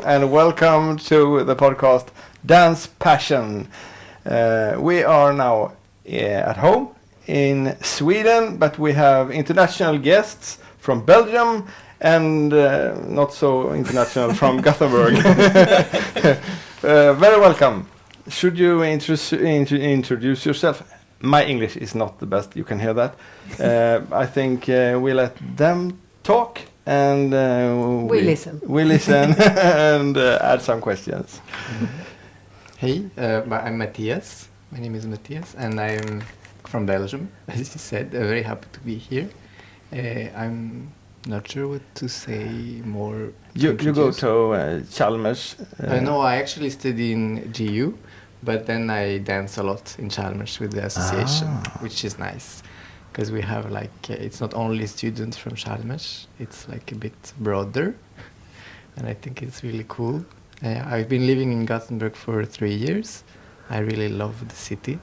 and welcome to the podcast Dance Passion. We are now at home in Sweden, but we have international guests from Belgium and not so international from Gothenburg. Very welcome. Should you introduce yourself? My English is not the best, you can hear that. I think we let them talk and we listen and add some questions. Hey, I'm Matthias. My name is Matthias and I'm from Belgium, as you said. Very happy to be here. I'm not sure what to say more. You go to Chalmers? No, I actually study in GU, but then I dance a lot in Chalmers with the association, which is nice. Because we have it's not only students from Chalmers, it's like a bit broader. And I think it's really cool. I've been living in Gothenburg for 3 years. I really love the city.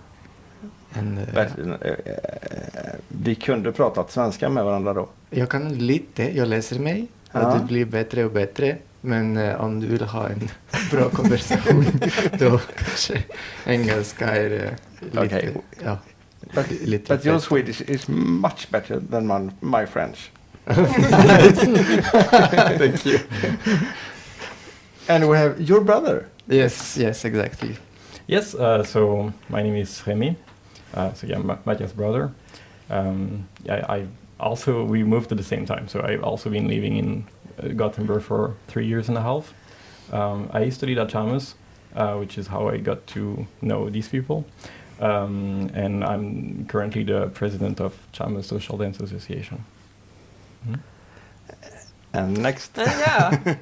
Vi kunde pratat svenska med varandra då. Jag kan lite, jag läser mig. Och det blir bättre och bättre. Men om du vill ha en bra konversation, då kanske engelska är lite... Okay. Ja. But your Swedish is much better than my French. Thank you. And we have your brother. Yes, exactly. Yes, so my name is Remy. So yeah, Matthias' brother. We moved at the same time, so I've also been living in Gothenburg for 3 years and a half. I studied at Chalmers, which is how I got to know these people. And I'm currently the president of Chalmers Social Dance Association. Mm-hmm. And next.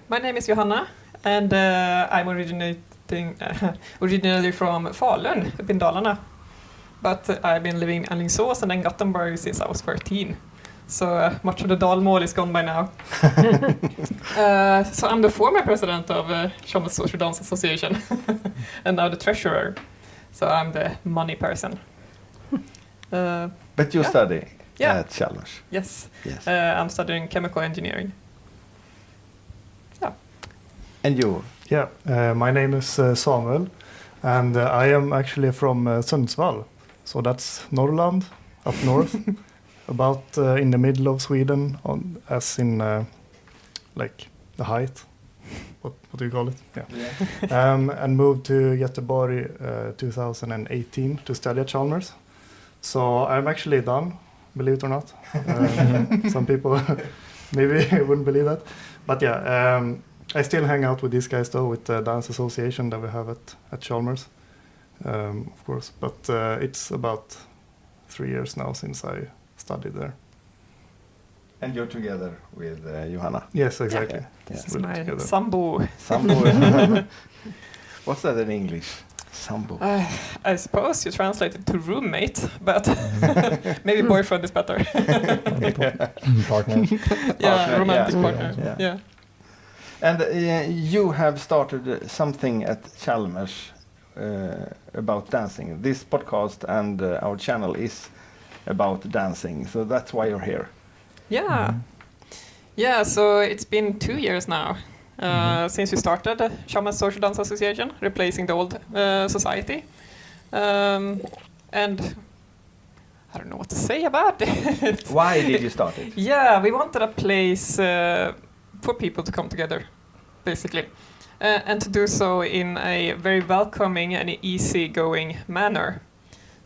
My name is Johanna, and I'm originally from Falun, up in Dalarna. But I've been living in Alingsås and then Gothenburg since I was 13. So much of the Dalmål is gone by now. So I'm the former president of Chalmers Social Dance Association and now the treasurer. So I'm the money person. But you study at Chalmers? Yes. I'm studying chemical engineering. Yeah. And you? Yeah, my name is Samuel, and I am actually from Sundsvall. So that's Norrland, up north, about in the middle of Sweden, as in the height. What do you call it? Yeah. And moved to Göteborg 2018 to study at Chalmers. So I'm actually done, believe it or not. Some people maybe wouldn't believe that. But yeah, I still hang out with these guys though, with the dance association that we have at Chalmers, of course. But it's about 3 years now since I studied there. And you're together with Johanna? Yes, exactly. Yeah. This is my sambo. What's that in English? Sambo? I suppose you translate it to roommate, but maybe boyfriend is better. Partner. Yeah, romantic partner. Yeah. And you have started something at Chalmers about dancing. This podcast and our channel is about dancing, so that's why you're here. Yeah, so it's been 2 years now since we started Chalmers Social Dance Association, replacing the old society. And I don't know what to say about it. Why did you start it? Yeah, we wanted a place for people to come together, basically. And to do so in a very welcoming and easy-going manner,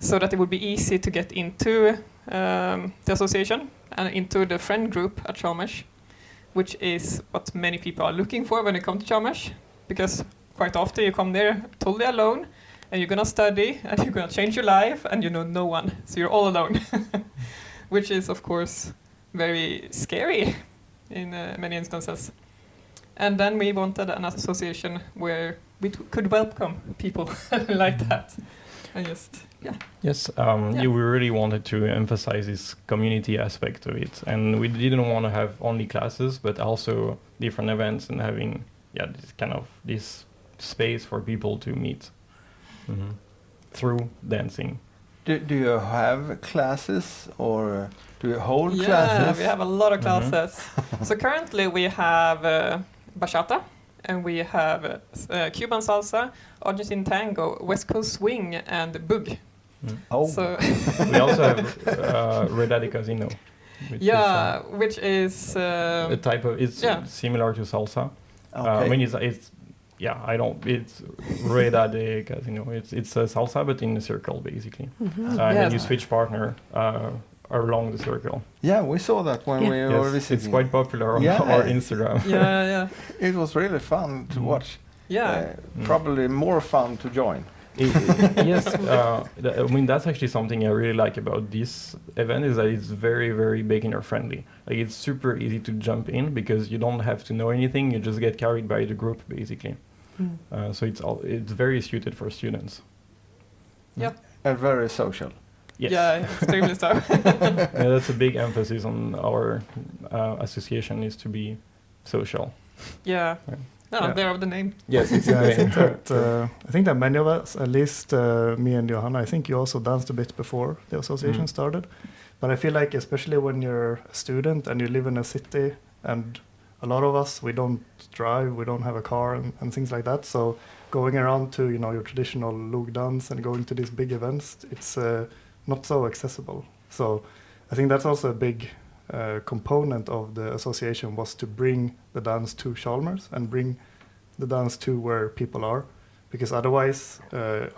so that it would be easy to get into the association and into the friend group at Chalmers, which is what many people are looking for when they come to Chalmers, because quite often you come there totally alone and you're gonna study and you're gonna change your life and you know no one, so you're all alone, which is of course very scary in many instances. And then we wanted an association where we could welcome people like that. And just, Yes, we really wanted to emphasize this community aspect of it. And we didn't want to have only classes, but also different events and having, this space for people to meet through dancing. Do you have classes or do you hold classes? Yeah, we have a lot of classes. So currently we have bachata and we have Cuban salsa, Argentine tango, West Coast swing, and bug. Oh, So We also have Redade Casino, which yeah, which is is a type of, it's yeah. similar to salsa. okay. I mean, it's it's Redade Casino. It's a salsa, but in a circle, basically. And then Yes. you switch partner along the circle. Yeah, we saw that when Yeah. we were Yes, visiting. it's quite popular on Yeah. our Instagram. yeah. It was really fun to watch. Yeah. Probably more fun to join. Yes, I mean that's actually something I really like about this event is that it's very, very beginner friendly. Like it's super easy to jump in because you don't have to know anything. You just get carried by the group basically. So it's very suited for students. And very social. Yes. Yeah, extremely so. Yeah, that's a big emphasis on our association is to be social. Yeah. Right. No, Yeah. they're of the name. Yes, it's Yeah, a I think that many of us, at least me and Johanna, I think you also danced a bit before the association started. But I feel like especially when you're a student and you live in a city, and a lot of us, we don't drive, we don't have a car and things like that. So going around to, your traditional lugdans and going to these big events, it's not so accessible. So I think that's also a big component of the association was to bring the dance to Chalmers and bring the dance to where people are. Because otherwise,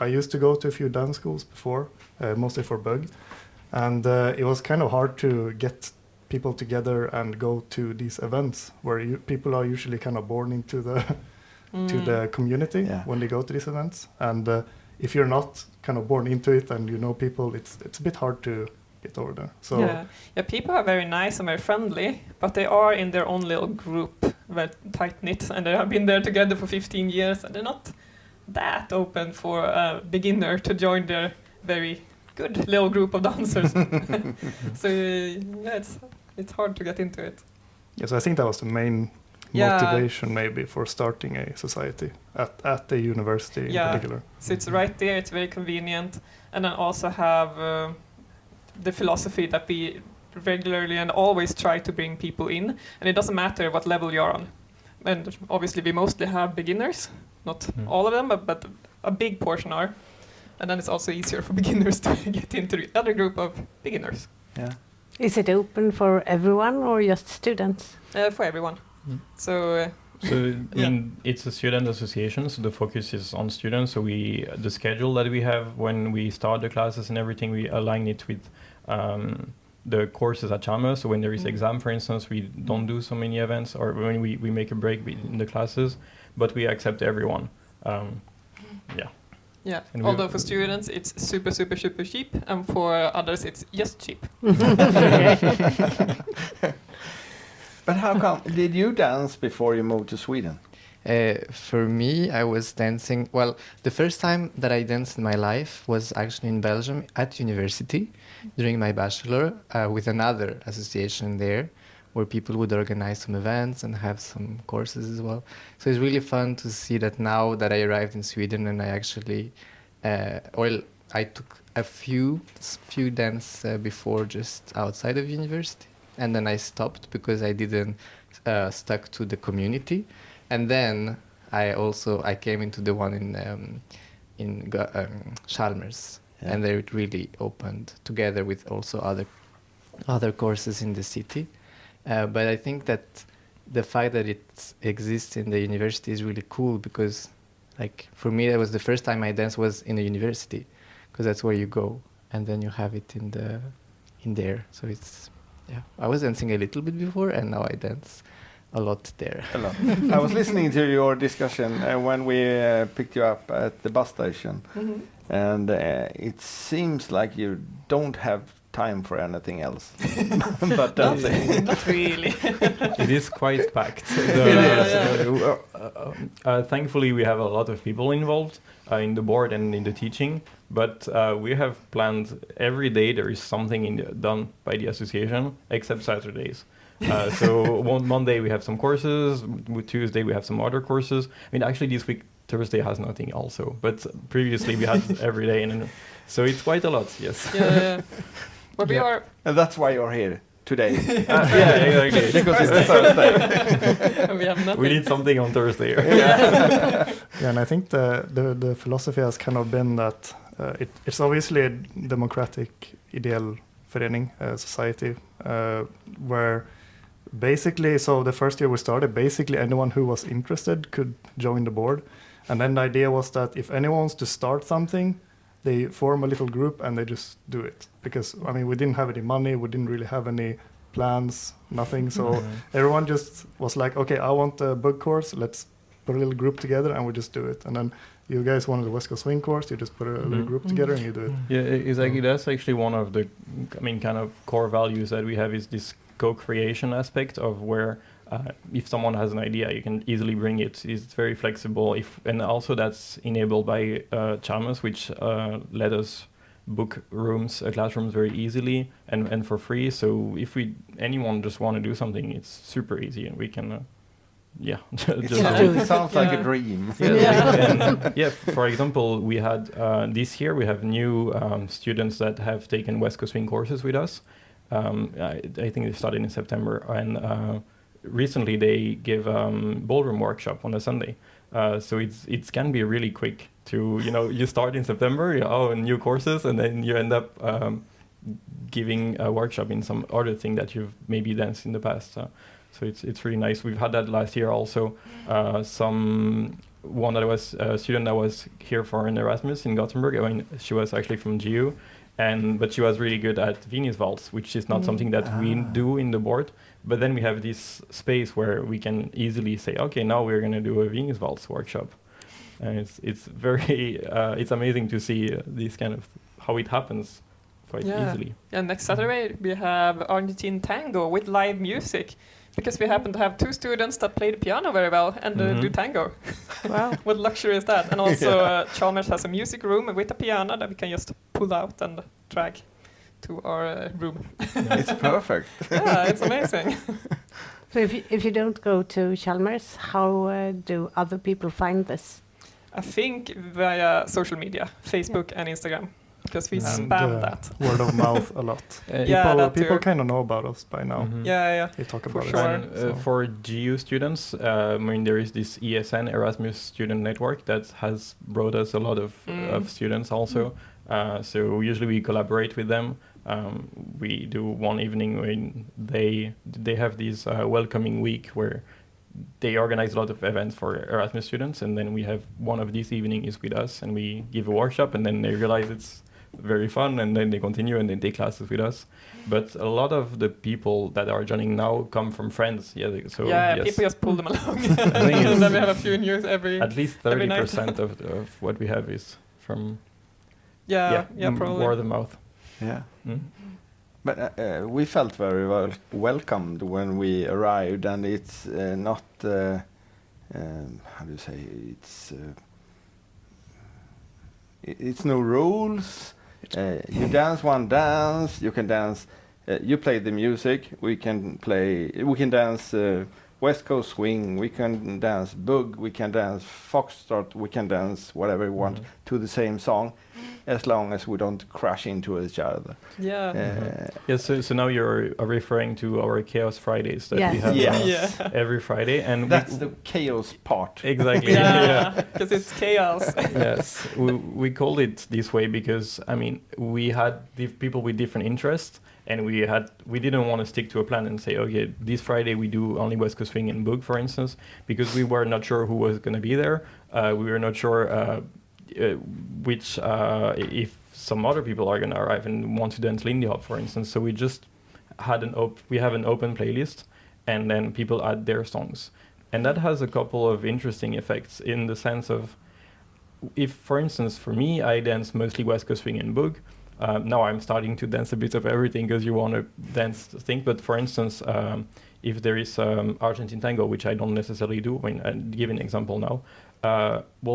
I used to go to a few dance schools before, mostly for Bug. And it was kind of hard to get people together and go to these events where people are usually kind of born into the to the community when they go to these events. And if you're not kind of born into it and you know people, it's a bit hard to get over there. So Yeah, people are very nice and very friendly, but they are in their own little group, very tight knit, and they have been there together for 15 years, and they're not that open for a beginner to join their very good little group of dancers. So yeah, it's hard to get into it. so I think that was the main motivation maybe for starting a society at the university in particular. So it's right there, it's very convenient, and then also have the philosophy that we regularly and always try to bring people in, and it doesn't matter what level you're on. And obviously we mostly have beginners, not all of them, but a big portion are. And then it's also easier for beginners to get into the other group of beginners. Yeah. Is it open for everyone or just students? For everyone. So So I mean, it's a student association, so the focus is on students. So the schedule that we have when we start the classes and everything, we align it with the courses at Chalmers. So when there is exam, for instance, we don't do so many events, or when we make a break in the classes, but we accept everyone. yeah, And although for students it's super, super, super cheap, and for others it's just cheap. But how come did you dance before you moved to Sweden? For me, I was dancing. Well, the first time that I danced in my life was actually in Belgium at university during my bachelor with another association there, where people would organize some events and have some courses as well. So it's really fun to see that now that I arrived in Sweden and I actually, I took a few dance before just outside of university, and then I stopped because I didn't stuck to the community. And then I came into the one in Chalmers, and they really opened together with also other courses in the city. But I think that the fact that it exists in the university is really cool because, like, for me, that was the first time I danced was in a university, because that's where you go, and then you have it in there. So it's I was dancing a little bit before, and now I dance a lot there. A lot. I was listening to your discussion when we picked you up at the bus station, and it seems like you don't have time for anything else. But Not really. It is quite packed. Thankfully, we have a lot of people involved in the board and in the teaching, but we have planned every day there is something done by the association, except Saturdays. So one Monday we have some courses, Tuesday we have some other courses. I mean, actually this week Thursday has nothing also, but previously we had every day, and so it's quite a lot, yes. Yeah. But we are. and that's why you're here today. Yeah, exactly. Because it's Thursday. We have nothing. We need something on Thursday. Yeah, and I think the philosophy has kind of been that it's obviously a democratic ideal förening, society, where basically, so the first year we started, basically anyone who was interested could join the board. And then the idea was that if anyone wants to start something, they form a little group and they just do it. Because, I mean, we didn't have any money, we didn't really have any plans, nothing. So everyone just was like, okay, I want a book course, let's put a little group together and we just do it. And then you guys wanted the West Coast Swing course, you just put a little group together and you do it. Yeah, exactly. That's actually one of the, kind of core values that we have is this co-creation aspect of where if someone has an idea, you can easily bring it. It's very flexible. And also that's enabled by Chalmers, which let us book classrooms very easily and for free. So if anyone just want to do something, it's super easy and we can, It sounds like a dream. For example, we had this year we have new students that have taken West Coast Swing courses with us. I think they started in September, and recently they give ballroom workshop on a Sunday. So it can be really quick to, you start in September, new courses, and then you end up giving a workshop in some other thing that you've maybe danced in the past. So it's really nice. We've had that last year also. One that was a student that was here for an Erasmus in Gothenburg. I mean, she was actually from GU, but she was really good at Venus Waltz, which is not something that we do in the board. But then we have this space where we can easily say, okay, now we're going to do a Venus Waltz workshop. And it's very, it's amazing to see this kind of, how it happens quite easily. Yeah, next Saturday we have Argentine tango with live music. Because we happen to have two students that play the piano very well and do tango. Wow. What luxury is that? And also Chalmers has a music room with a piano that we can just pull out and drag to our room. It's perfect. Yeah, it's amazing. So if you don't go to Chalmers, how do other people find this? I think via social media, Facebook and Instagram. Because we spam that. Word of mouth a lot. People kind of know about us by now. Yeah. They talk about it. For GU students, there is this ESN, Erasmus Student Network, that has brought us a lot of students also. So usually we collaborate with them. We do one evening when they have this welcoming week where they organize a lot of events for Erasmus students, and then we have one of these evenings with us, and we give a workshop, and then they realize it's very fun, and then they continue and they take classes with us. But a lot of the people that are joining now come from friends. People just pull them along. I think and then we have a few news at least 30% of what we have is from probably word of mouth. Yeah. But we felt very welcomed when we arrived, and it's not how do you say, it's no rules. You dance one dance, you can dance, you play the music, we can dance West Coast Swing, we can dance Bug, we can dance Foxtrot, we can dance whatever we want to the same song, as long as we don't crash into each other. So now you're referring to our Chaos Fridays that we have every Friday, and that's the chaos part. Exactly. Because it's chaos. Yes, we called it this way because we had people with different interests, and we didn't want to stick to a plan and say, okay, this Friday we do only West Coast Swing and Book, for instance, because we were not sure who was going to be there. We were not sure which if some other people are going to arrive and want to dance Lindy Hop, for instance. So we just had we have an open playlist, and then people add their songs, and that has a couple of interesting effects in the sense of, if, for instance, for me, I dance mostly West Coast Swing and Book. Now I'm starting to dance a bit of everything because you want to dance thing. But for instance, if there is Argentine tango, which I don't necessarily do, I'll give an example now.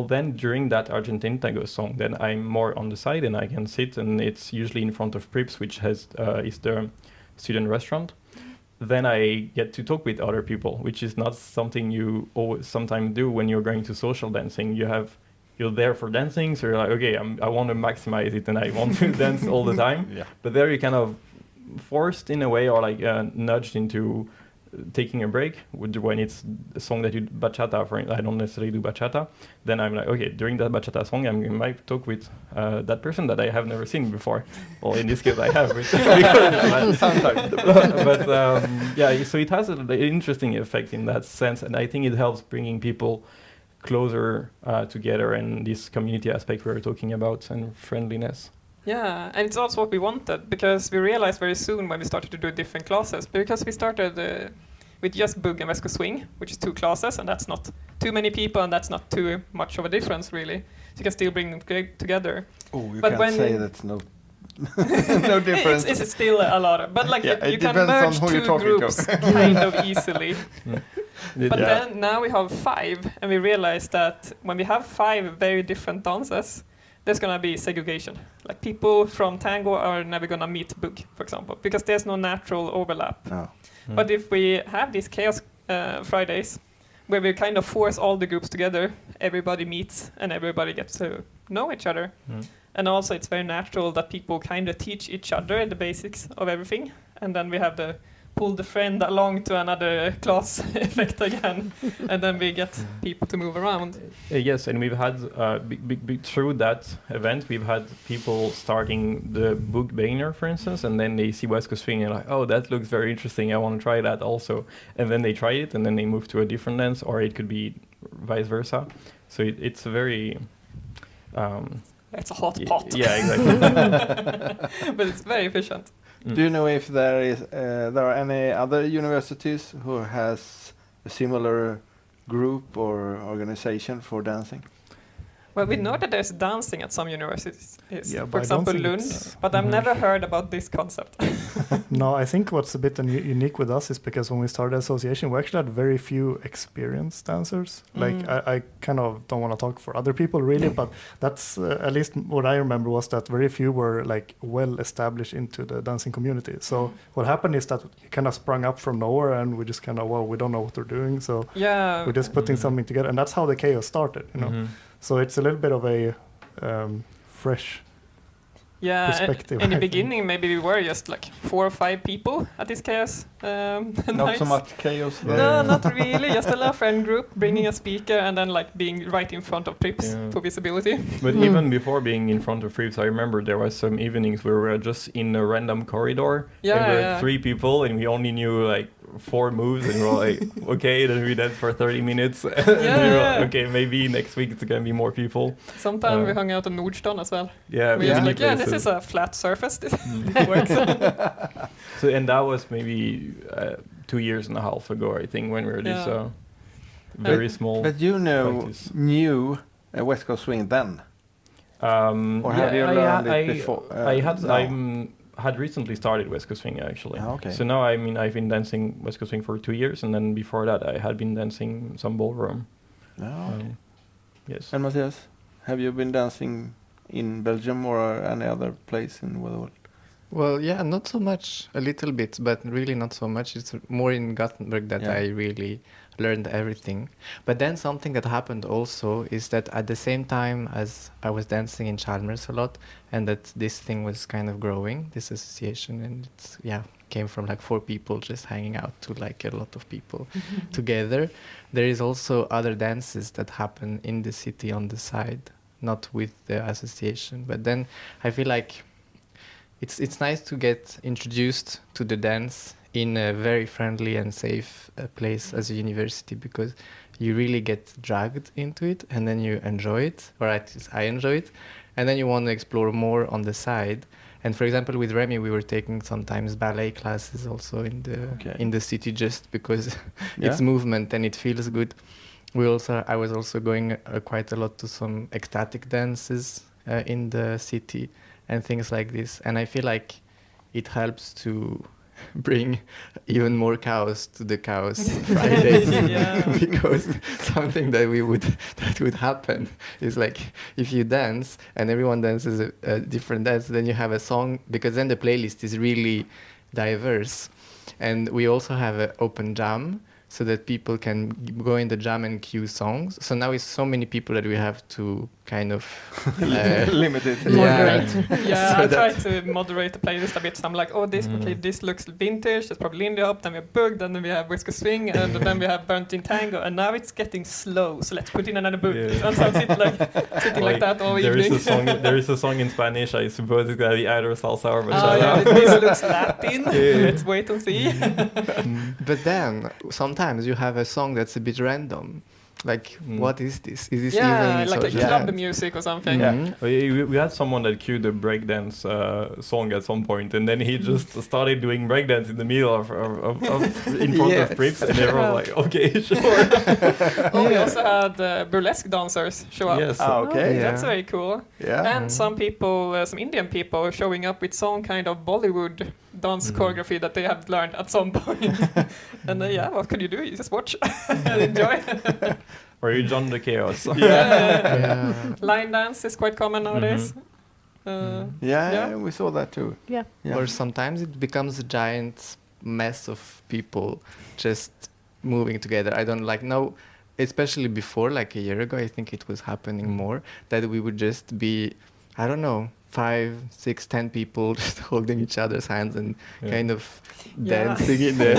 Then during that Argentine tango song, then I'm more on the side and I can sit, and it's usually in front of Prips, which is the student restaurant. Then I get to talk with other people, which is not something you always sometimes do when you're going to social dancing. You're there for dancing, so you're like, okay, I want to maximize it and I want to dance all the time. But there you kind of forced in a way, or like nudged into taking a break when it's a song that you bachata. I don't necessarily do bachata. Then I'm like, okay, during that bachata song, I might talk with that person that I have never seen before. Well, in this case, I have. Sometimes. But yeah, so it has an interesting effect in that sense, and I think it helps bringing people closer together, and this community aspect we were talking about, and friendliness. Yeah, and it's also what we wanted, because we realized very soon when we started to do different classes, because we started with just Bug and Vesco Swing, which is 2 classes, and that's not too many people, and that's not too much of a difference, really. So you can still bring them together. Oh, you But can't say that's no no difference. It's still a lot, but like Yeah, you it can depends on merge who you're 2 talking to. groups kind of easily. But Yeah. then now we have 5, and we realized that when we have 5 very different dances, there's gonna be segregation. Like people from tango are never gonna meet Bug, for example, because there's no natural overlap. No. But if we have these chaos Fridays, where we kind of force all the groups together, everybody meets and everybody gets to know each other. And also it's very natural that people kind of teach each other the basics of everything. And then we have the pull the friend along to another class effect again. And then we get people to move around. Yes, and we've had, through that event, we've had people starting the book Banner, for instance, and then they see Vesco Swing and like, oh, that looks very interesting, I want to try that also. And then they try it, and then they move to a different dance, or it could be vice versa. So it's a very... It's a hot pot. Yeah, exactly. But it's very efficient. Do you know if there are any other universities who has a similar group or organization for dancing? Well, we know that there's dancing at some universities. Yeah, For but I don't example, think Lund. it's- But I've never heard about this concept. No, I think what's a bit unique with us is because when we started the association, we actually had very few experienced dancers. Like, I kind of don't want to talk for other people really, but that's at least what I remember was that very few were like well established into the dancing community. So what happened is that it kind of sprung up from nowhere, and we just kind of, well, we don't know what we're doing, so Yeah. we're just putting something together, and that's how the chaos started, you know. So it's a little bit of a fresh Yeah, perspective, in the I think. beginning, maybe we were just like 4 or 5 people at this chaos Not nights. so much chaos. Yeah. No, not really. Just a little friend group, bringing a speaker, and then like being right in front of trips Yeah. for visibility. But even before being in front of Freeps, I remember there was some evenings where we were just in a random corridor, Yeah, and we were yeah. 3 people, and we only knew like 4 moves, and we were like, okay, then we danced for 30 minutes, and we were Yeah. like, okay, maybe next week it's gonna be more people. Sometimes we hung out in Nordstan as well. Yeah, We just many like, yeah, this places. is a flat surface. This works. So, and that was maybe 2 years and a half ago, I think, when we were this Yeah. very small. But you practice. knew West Coast Swing then? Or have you learned it before? I had recently started West Coast Swing actually. Ah, okay. So now I've been dancing West Coast Swing for 2 years, and then before that I had been dancing some ballroom. Oh, okay. Yes. And Matthias, have you been dancing in Belgium or any other place in the world? Well, yeah, not so much, a little bit, but really not so much. It's more in Gothenburg that Yeah. I really learned everything. But then something that happened also is that at the same time as I was dancing in Chalmers a lot, and that this thing was kind of growing, this association, and it's, came from like 4 people just hanging out to like a lot of people together. There is also other dances that happen in the city on the side, not with the association. But then I feel like it's nice to get introduced to the dance in a very friendly and safe place as a university, because you really get dragged into it and then you enjoy it, or at least I enjoy it, and then you want to explore more on the side. And for example, with Remy, we were taking sometimes ballet classes also in the city, just because it's movement and it feels good. I was also going quite a lot to some ecstatic dances in the city and things like this. And I feel like it helps to bring even more cows to the Chaos Fridays. Because something that would happen is like, if you dance and everyone dances a different dance, then you have a song, because then the playlist is really diverse. And we also have an open jam. so that people can go in the jam and cue songs. So now it's so many people that we have to kind of limited. Moderate. Yeah, So I try that- to moderate the playlist a bit. So I'm like, oh, this okay, this looks vintage. That's probably Lindy Hop. Then we have Bug. Then we have Whisker Swing, and then we have Burnt in Tango. And now it's getting slow. So let's put in another Bug. Yeah. And so I'm sitting like that all there evening. There is a song in Spanish. I suppose it's gonna be either salsa or Oh bachata. yeah, this looks Latin. Yeah. Let's wait and see. But then sometimes you have a song that's a bit random. Like, what is this? Is this Yeah, even like so a jam? club music or something. Mhm. We had someone that cued a breakdance song at some point, and then he just started doing breakdance in the middle of in front Yes. of Prips, and everyone was like, okay, sure. Oh, we also had burlesque dancers show up. Yes. Okay. Yeah. That's very cool. Yeah. And some people, some Indian people, showing up with some kind of Bollywood dance choreography that they have learned at some point. And yeah, what could you do? You just watch and enjoy. Or you John the Chaos. Yeah. Line dance is quite common nowadays. Yeah, we saw that too. Yeah. Yeah. Or sometimes it becomes a giant mess of people just moving together. I don't like now, especially before, like a year ago, I think it was happening more, that we would just be, I don't know, 5, 6, 10 people just holding each other's hands and kind of dancing in the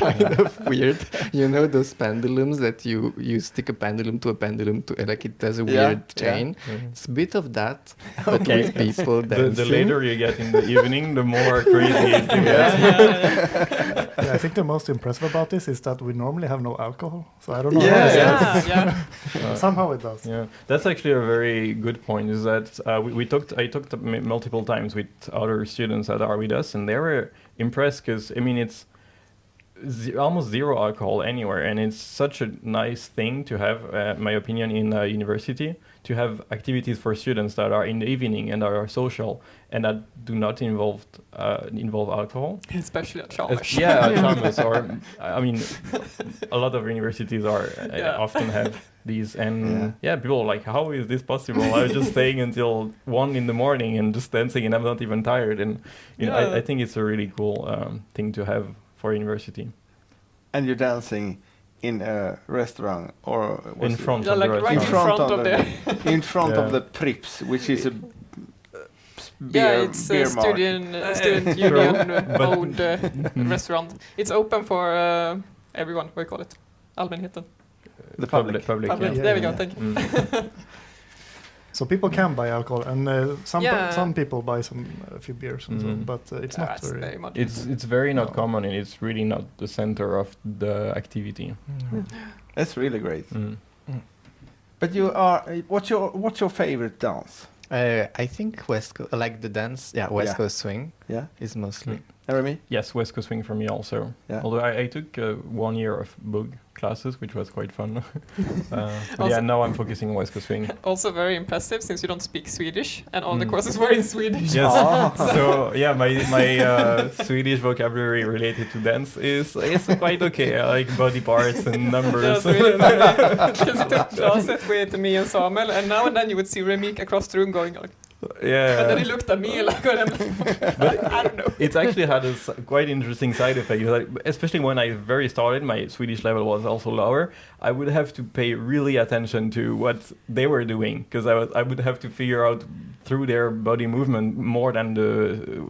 kind of weird, you know, those pendulums that you stick a pendulum to a pendulum to, like it does a weird chain. It's a bit of that, but with people dancing. The later you get in the evening, the more crazy it gets. Yeah, I think the most impressive about this is that we normally have no alcohol. So I don't know. how this Yeah. Yeah. works. Somehow it does. Yeah, that's actually a very good point. Is that I talked multiple times with other students that are with us, and they were impressed because I mean it's almost zero alcohol anywhere, and it's such a nice thing to have, my opinion, in a university, to have activities for students that are in the evening and that are social and that do not involve alcohol. Especially at Chalmers. Yeah, Chalmers, or I mean, a lot of universities are often have these, and people are like, how is this possible? I was just staying until 1 in the morning and just dancing, and I'm not even tired. And you know, I think it's a really cool thing to have for university. And you're dancing in a restaurant or In front Yeah, of like the right in restaurant. front of the. in front Yeah. of the Prips, which is a beer, Yeah, it's beer a mart. student union owned restaurant. It's open for everyone. What do you call it? Allmänheten. The public. Public. Public. Yeah. There we go. Yeah. Thank you. So people can buy alcohol, and Yeah. some people buy a few beers, and so, but it's not That's very. very much. It's very not No. common, and it's really not the center of the activity. That's really great. Mm. But you are. What's your favorite dance? I think West Coast, like the dance, West Yeah. Coast swing Yeah, is mostly. Remy? Yes, West Coast Swing for me also. Yeah. Although I took 1 year of Bug classes, which was quite fun. But Also- yeah, now I'm focusing on West Coast Swing. Also very impressive since you don't speak Swedish and all the courses were in Swedish. Yes. Ah. So yeah, my Swedish vocabulary related to dance is quite okay. I like body parts and numbers. That's really funny. Because you took classes with me and Samuel, and now and then you would see Remik across the room going like, and then he looked at me like, I don't know. It's actually had a quite interesting side effect. Like, especially when I very started, my Swedish level was also lower. I would have to pay really attention to what they were doing because I would have to figure out through their body movement more than the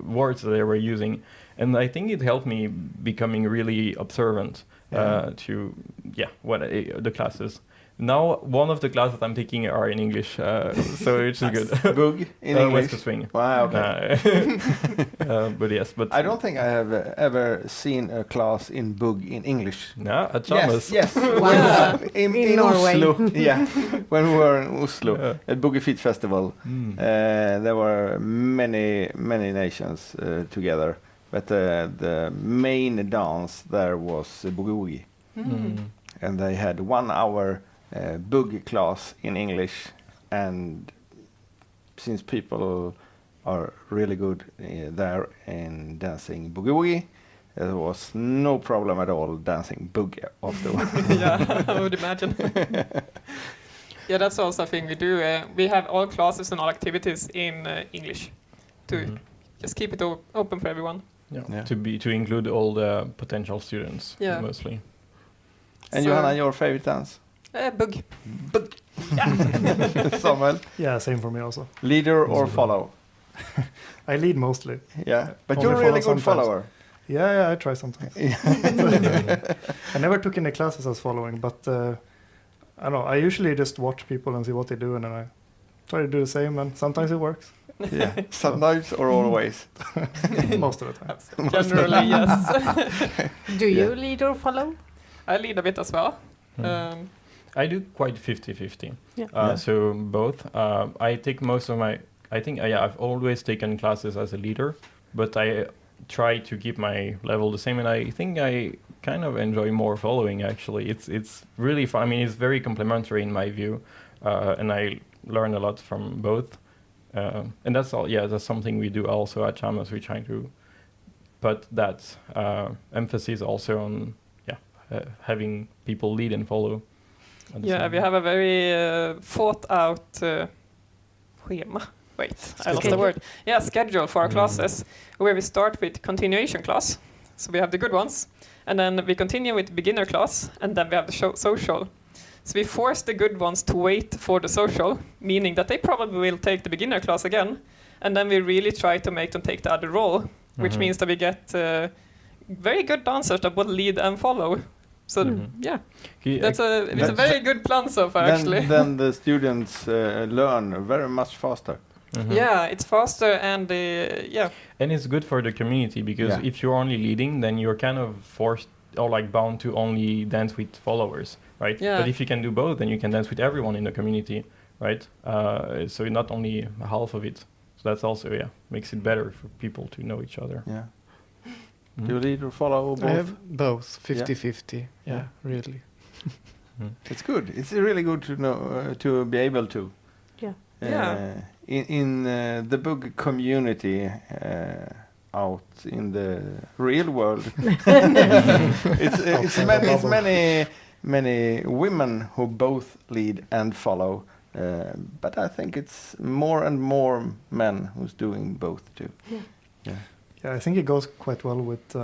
words that they were using, and I think it helped me becoming really observant to the classes. Now, one of the classes I'm taking are in English, so which is good. Bug in English. West Coast Swing. Wow. Okay. But yes, but I don't think I have ever seen a class in Bug in English. no, at Chalmers. Yes. Wow. in Norway. Oslo. Yeah, when we were in Oslo Yeah. at Boogie Feet Festival, there were many nations together, but the main dance there was boogie woogie, and they had 1 hour Bug class in English, and since people are really good there in dancing boogie woogie, there was no problem at all dancing boogie afterwards. Yeah, I would imagine. Yeah, that's also a thing we do. We have all classes and all activities in English to just keep it open for everyone. Yeah. Yeah. To include all the potential students Yeah. mostly. And So- Johanna, your favorite dance? Bug. Samuel, Yeah, same for me also. leader or follow? I lead mostly. Yeah, but Only you're a really follow good sometimes. follower. Yeah, I try sometimes. I never took any classes as following, but I don't know. I usually just watch people and see what they do, and then I try to do the same, and sometimes it works. Yeah, sometimes or always. Most of the time. Generally, yes. Do you lead or follow? I lead a bit as well. Mm. I do quite 50-50. Yeah. Yeah. So both. I take most of my. I think I've always taken classes as a leader, but I try to keep my level the same, and I think I kind of enjoy more following. Actually, it's really fun. I mean, it's very complementary in my view, and I learn a lot from both. And that's all. Yeah, that's something we do also at Chalmers. We try to put that emphasis also on having people lead and follow. at the Yeah, same we time. have a very thought out schema. Wait, I lost the word. Yeah, schedule for our classes, where we start with continuation class. So we have the good ones, and then we continue with beginner class, and then we have the social. So we force the good ones to wait for the social, meaning that they probably will take the beginner class again, and then we really try to make them take the other role, which means that we get very good dancers that will lead and follow. So yeah, it's a very good plan so far, actually. Then the students learn very much faster. Yeah, it's faster and yeah. And it's good for the community because Yeah. if you're only leading, then you're kind of forced or like bound to only dance with followers, right? Yeah. But if you can do both, then you can dance with everyone in the community, right? So not only half of it. So that's also makes it better for people to know each other. Yeah. Mhm. Do you lead or follow both? I have both, 50-50. Yeah, really. It's good. It's really good to know to be able to. Yeah. Yeah. In the book community out in the real world, it's many women who both lead and follow, but I think it's more and more men who's doing both too. Yeah, I think it goes quite well with.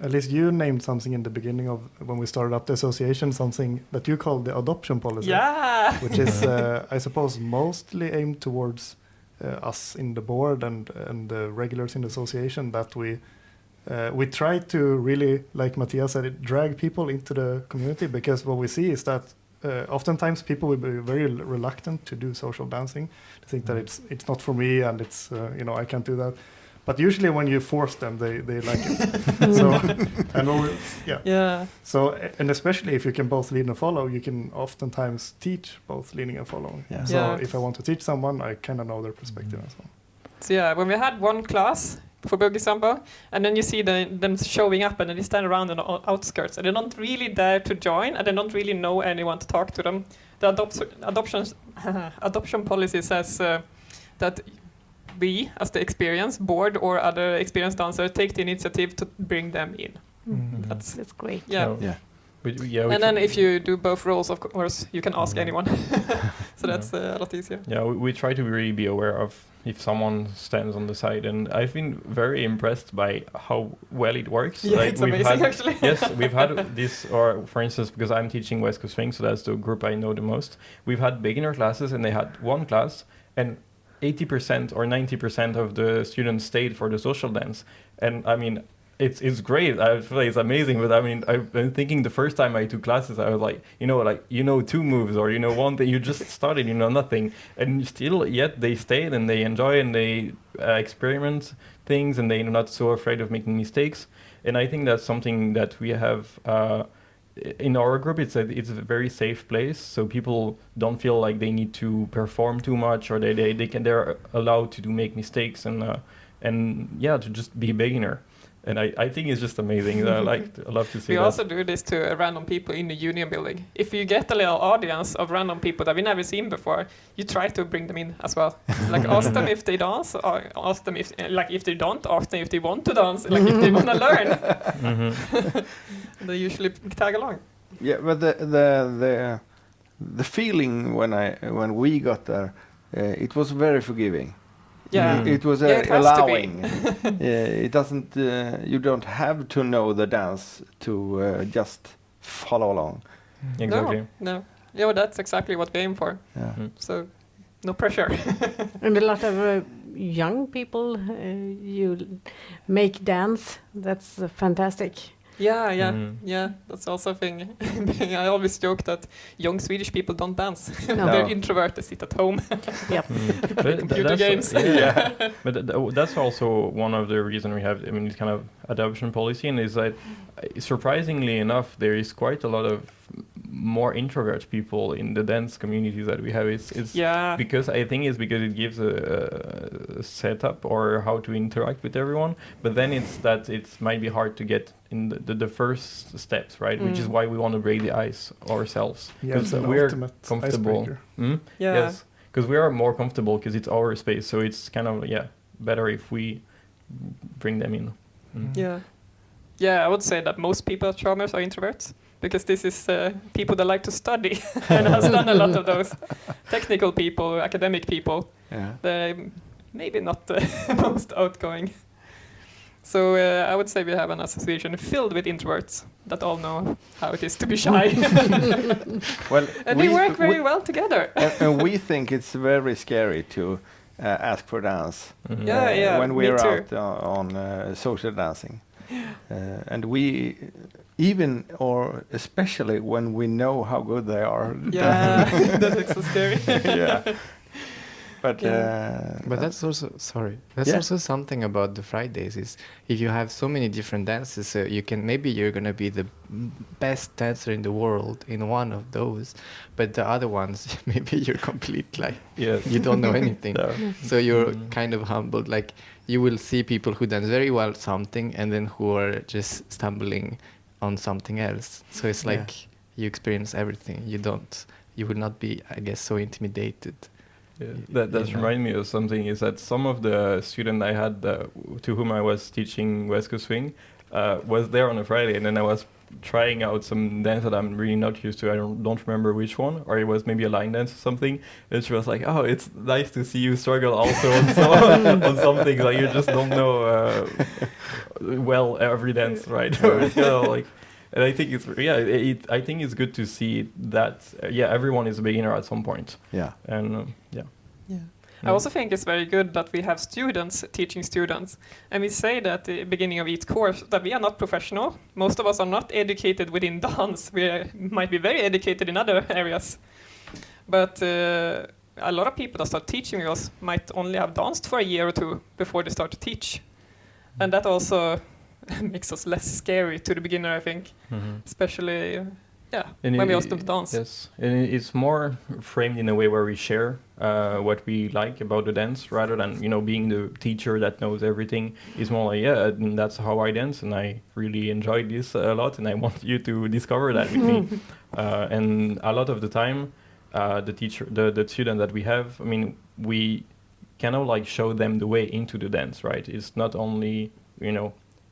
At least you named something in the beginning of when we started up the association, something that you called the adoption policy. Yeah. Which is, I suppose, mostly aimed towards us in the board and the regulars in the association. That we try to really, like Matthias said, drag people into the community, because what we see is that oftentimes people will be very reluctant to do social dancing. They think that it's not for me and it's I can't do that. But usually when you force them, they like it. So, and Yeah. So, and especially if you can both lead and follow, you can oftentimes teach both leading and following. Yeah. So Yeah. if I want to teach someone, I kind of know their perspective as well. So yeah, when we had one class for Boogie Samba, and then you see them showing up and then they stand around on the outskirts and they don't really dare to join and they don't really know anyone to talk to them. The adoption policy says that we, as the experienced board or other experienced dancers, take the initiative to bring them in. That's That's great. yeah. So, Yeah. we And try- then if you do both roles, of course, you can ask anyone. So that's a lot easier. Yeah, we try to really be aware of if someone stands on the side, and I've been very impressed by how well it works. Yeah, Like, it's we've amazing had- actually. Yes, we've had this, or for instance, because I'm teaching West Coast Swing, so that's the group I know the most. We've had beginner classes, and they had one class, and 80% or 90% of the students stayed for the social dance. And I mean, it's great. I feel like it's amazing. But I mean, I've been thinking the first time I took classes, I was like, two moves, or one thing. You just started, nothing, and still, yet they stayed and they enjoy and they experiment things, and they're not so afraid of making mistakes. And I think that's something that we have. In our group, it's a very safe place, so people don't feel like they need to perform too much, or they're allowed to make mistakes and to just be beginner. And I think it's just amazing. I love to see We that. also do this to random people in the union building. If you get a little audience of random people that we never seen before, you try to bring them in as well. Like ask them if they dance, or ask them if they don't, ask them if they want to dance, like if they want to learn. They usually tag along. Yeah, but the feeling when we got there, it was very forgiving. Yeah. It was Yeah, it has to be. allowing. It doesn't. You don't have to know the dance to just follow along. Exactly. No. Yeah, well, that's exactly what we aim for. Yeah. So, no pressure. And a lot of young people you make dance. That's fantastic. Yeah. That's also a thing. I always joke that young Swedish people don't dance. No. They're introverts. They sit at home. Yep. But computer games. Yeah. But that's also one of the reasons we have, I mean, this kind of adoption policy, and is that surprisingly enough, there is quite a lot of more introvert people in the dance communities that we have. It's Yeah. because I think it's because it gives a setup or how to interact with everyone. But then it's that it might be hard to get in the first steps, right? Which is why we want to break the ice ourselves, Yeah, it's an we're ultimate comfortable. icebreaker. Yeah. Yes, because we are more comfortable because it's our space. So it's kind of better if we bring them in. Yeah, I would say that most people at Chalmers are introverts because this is people that like to study and has done a lot of those technical people, academic people. Yeah. They're maybe not the most outgoing. So I would say we have an association filled with introverts that all know how it is to be shy. Well, And we work very well together. and we think it's very scary to ask for dance Yeah, when me we're too. out on social dancing. And we even or especially when we know how good they are. Yeah, that is so scary. Yeah. But But that's also That's Yeah. also something about the Fridays is if you have so many different dances, you can maybe you're gonna be the best dancer in the world in one of those, but the other ones maybe you're complete like Yes. you don't know anything. No. So you're kind of humbled. Like you will see people who dance very well at something and then who are just stumbling on something else. So it's Yeah. like you experience everything. You will not be, I guess, so intimidated. Yeah. That's You know. remind me of something is that some of the students I had to whom I was teaching West Coast Swing was there on a Friday, and then I was trying out some dance that I'm really not used to. I don't remember which one, or it was maybe a line dance or something. And she was like, "Oh, it's nice to see you struggle also on on something like you just don't know well every dance, right?" It's kind of like. And I think it's I think it's good to see that everyone is a beginner at some point. yeah. And I also think it's very good that we have students teaching students. And we say that at the beginning of each course that we are not professional. Most of us are not educated within dance. We might be very educated in other areas. But a lot of people that start teaching us might only have danced for a year or two before they start to teach. And that also makes us less scary to the beginner, I think. Especially, And when we ask them to dance. Yes, and it's more framed in a way where we share what we like about the dance, rather than being the teacher that knows everything. It's more like and that's how I dance, and I really enjoy this a lot, and I want you to discover that with me. And a lot of the time, the student that we have, I mean, we kind of like show them the way into the dance, right? It's not only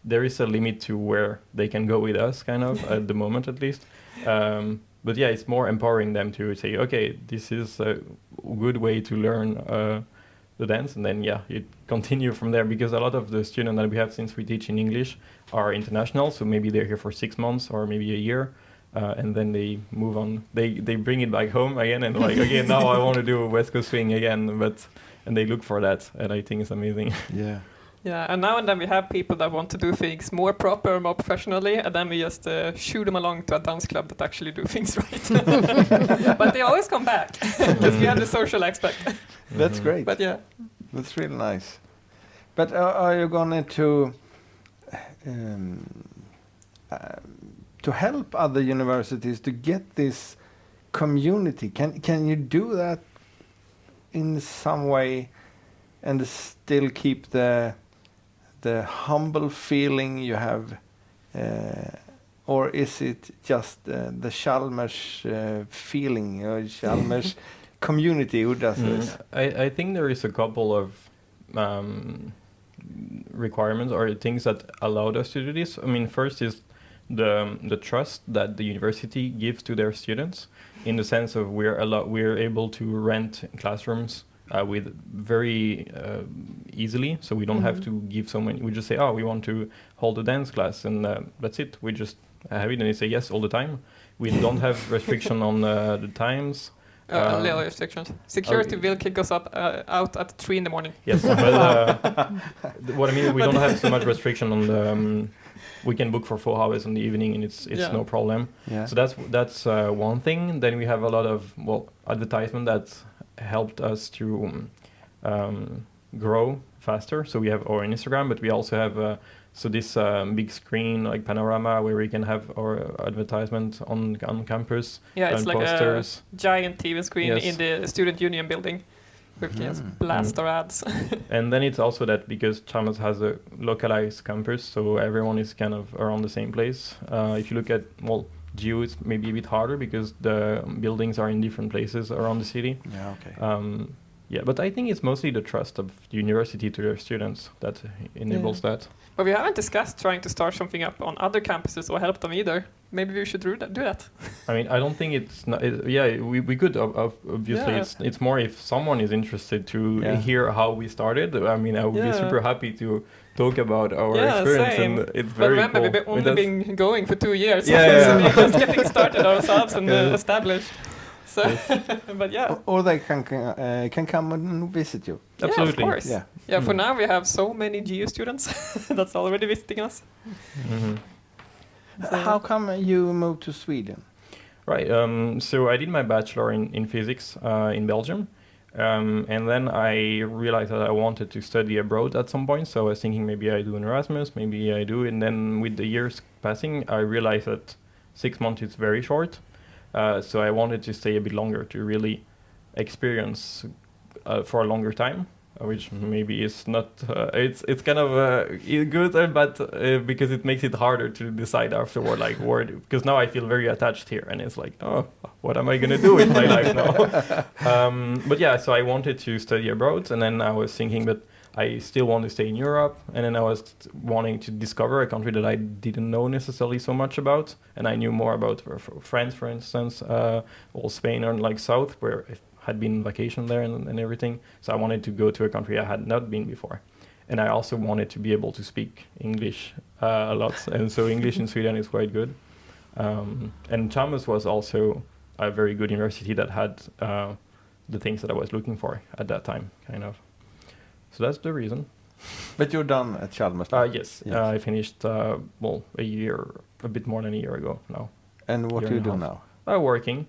there is a limit to where they can go with us, kind of at the moment at least. But it's more empowering them to say, okay, this is a good way to learn the dance, and then you continue from there, because a lot of the students that we have, since we teach in English, are international, so maybe they're here for 6 months or maybe a year, and then they move on. They bring it back home again, and like, again, now I want to do West Coast Swing again, and they look for that, and I think it's amazing. Yeah. Yeah, and now and then we have people that want to do things more proper, more professionally, and then we just shoot them along to a dance club that actually do things right. But they always come back, because we have the social aspect. That's great. But yeah. That's really nice. But are you going to help other universities to get this community? Can you do that in some way and still keep the humble feeling you have, or is it just the Chalmers feeling, or Chalmers community who does this? I think there is a couple of requirements or things that allowed us to do this. I mean, first is the trust that the university gives to their students, in the sense of we're able to rent classrooms with very easily, so we don't have to give so many. We just say, we want to hold a dance class, and that's it. We just have it, and they say yes all the time. We don't have restriction on the times. Little restrictions. Security will kick us out at 3 in the morning. Yes, but what I mean, we don't have so much restriction on the. We can book for 4 hours in the evening, and it's no problem. Yeah. So that's one thing. Then we have a lot of advertisement that helped us to grow faster. So we have our Instagram, but we also have this big screen like panorama where we can have our advertisement on campus. Yeah, it's and like posters. a giant TV screen Yes. in the Student Union building. We can just blast our ads. And then it's also that because Chalmers has a localized campus, so everyone is kind of around the same place. If you look at, GU, it's maybe a bit harder because the buildings are in different places around the city. Yeah, okay. But I think it's mostly the trust of the university to their students that enables that. But we haven't discussed trying to start something up on other campuses or help them either. Maybe we should do that. I mean, I don't think it's not. We could obviously. Yeah. It's more if someone is interested to hear how we started. I mean, I would be super happy to talk about our experience, same. and it's But very remember, cool. we've only been going for 2 years. Yeah, So yeah. we're just getting started ourselves and established. So, but yeah. Or they can come and visit you. Absolutely. Yeah, of course. Yeah. Yeah, for now we have so many GU students that's already visiting us. Mhm. How come you moved to Sweden? Right. So I did my bachelor in physics in Belgium, and then I realized that I wanted to study abroad at some point. So I was thinking maybe I do an Erasmus, maybe I do, and then with the years passing, I realized that 6 months is very short. So I wanted to stay a bit longer to really experience for a longer time, which maybe is not. It's kind of good, but because it makes it harder to decide afterward, like where. Because now I feel very attached here, and it's like, oh, what am I gonna do with my life now? But yeah, so I wanted to study abroad, and then I was thinking, but I still want to stay in Europe, and then I was wanting to discover a country that I didn't know necessarily so much about, and I knew more about France, for instance, or Spain, or like South, where I had been on vacation there and everything. So I wanted to go to a country I had not been before, and I also wanted to be able to speak English a lot, and so English in Sweden is quite good. And Chalmers was also a very good university that had the things that I was looking for at that time, kind of. So that's the reason. But you're done at Chalmers now? Yes. Yes. I finished, a bit more than a year ago now. And what do you do now? Working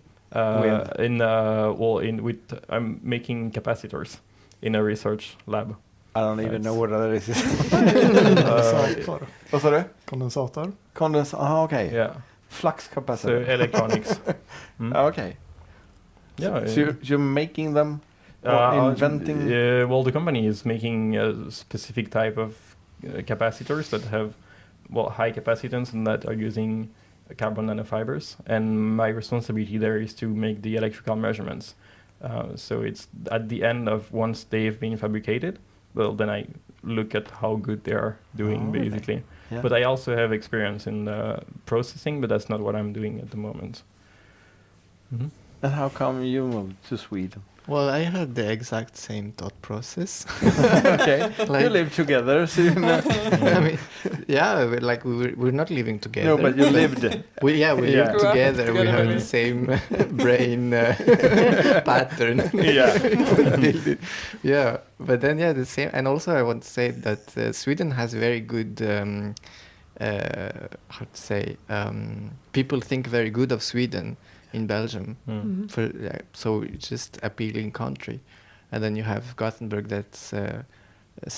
I'm making capacitors in a research lab. I don't even know what that is. Kondensator. Vad sa du? Kondensator. Okay. Yeah. Flux So capacitor. electronics. Okay. Yeah. So you're making them? Or inventing? The company is making a specific type of capacitors that have high capacitance and that are using carbon nanofibers. And my responsibility there is to make the electrical measurements. So it's at the end of once they've been fabricated, then I look at how good they are doing, basically. Yeah. But I also have experience in processing, but that's not what I'm doing at the moment. Mm-hmm. And how come you moved to Sweden? Well, I had the exact same thought process. Okay, you live together, so you know. I mean, yeah, we're not living together. No, but you lived. We Yeah. live together. We Together, have maybe. the same brain pattern. Yeah. Yeah, but then the same. And also, I want to say that Sweden has very good. How to say? People think very good of Sweden in Belgium. Mm. So it's just appealing country, and then you have Gothenburg that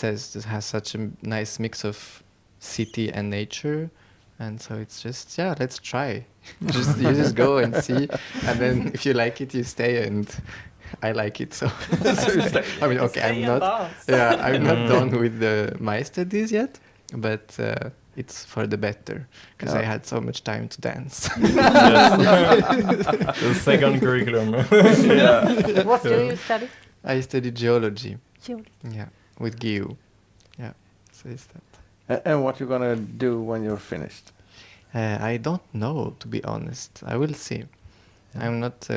has such a nice mix of city and nature, and so it's just let's try. You just go and see, and then if you like it, you stay, and I like it, so I mean, okay, I'm not done with my studies yet, but it's for the better because I had so much time to dance. The second curriculum. Yeah. What do you study? I studied geology. Geology. Yeah, with GU. Yeah, so it's that. And what you're gonna do when you're finished? I don't know, to be honest. I will see. I'm not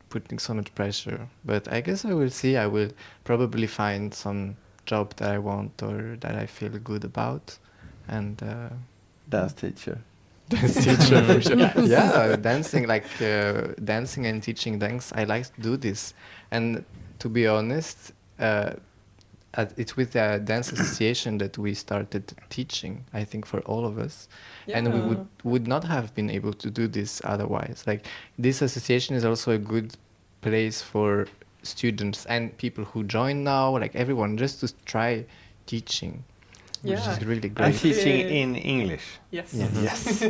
putting so much pressure, but I guess I will see. I will probably find some job that I want or that I feel good about, and Dance teacher. dance teacher. For sure. Yeah, dancing, dancing and teaching dance. I like to do this, and to be honest, it's with the dance association that we started teaching. I think for all of us, and we would not have been able to do this otherwise. Like, this association is also a good place for students and people who join now, like everyone, just to try teaching, which is really And great. teaching in English. Yes. Yes.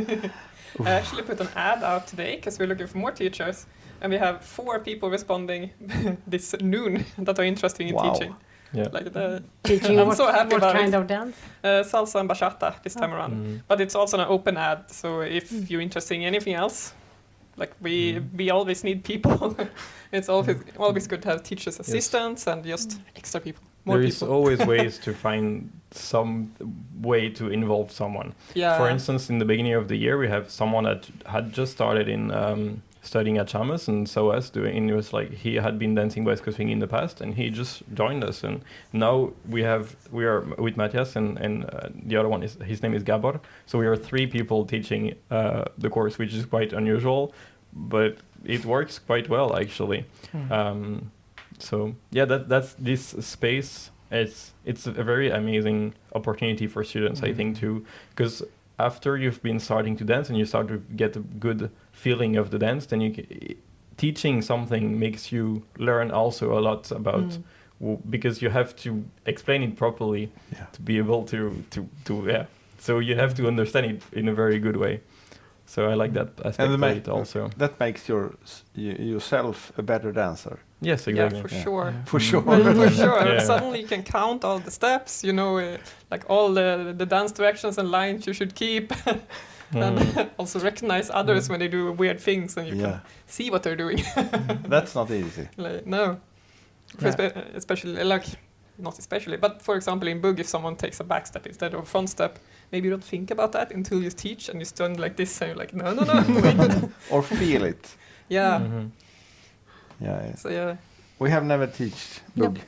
I actually put an ad out today because we're looking for more teachers, and we have 4 people responding this noon that are interested in Wow. teaching. Yeah. Like the Teaching I'm what, so happy what about kind it. of dance? Salsa and bachata this time around. But it's also an open ad, so if you're interested in anything else, like we always need people. It's always good to have teachers, assistants, and just extra people, more There is people. always ways to find some way to involve someone. Yeah. For instance, in the beginning of the year, we have someone that had just started in studying at Chalmers, and so as doing. And it was like he had been dancing West Coast Swing in the past, and he just joined us. And now we are with Matthias, and the other one his name is Gabor. So we are 3 people teaching the course, which is quite unusual, but it works quite well actually. So yeah, that's this space. It's a very amazing opportunity for students, I think, too, because after you've been starting to dance and you start to get a good feeling of the dance, then teaching something makes you learn also a lot about because you have to explain it properly to be able to so you have to understand it in a very good way. So I like that aspect of it also. That makes yourself a better dancer. Yes, Yeah, exactly. for sure. For sure. For sure. Yeah. Suddenly you can count all the steps, like all the dance directions and lines you should keep. And also recognize others when they do weird things, and you can see what they're doing. That's not easy. No. Especially, but for example in Bug, if someone takes a back step instead of a front step, maybe you don't think about that until you teach, and you stand like this and you're like, no, wait. Or feel it. Yeah. Yeah. So yeah. We have never taught Bug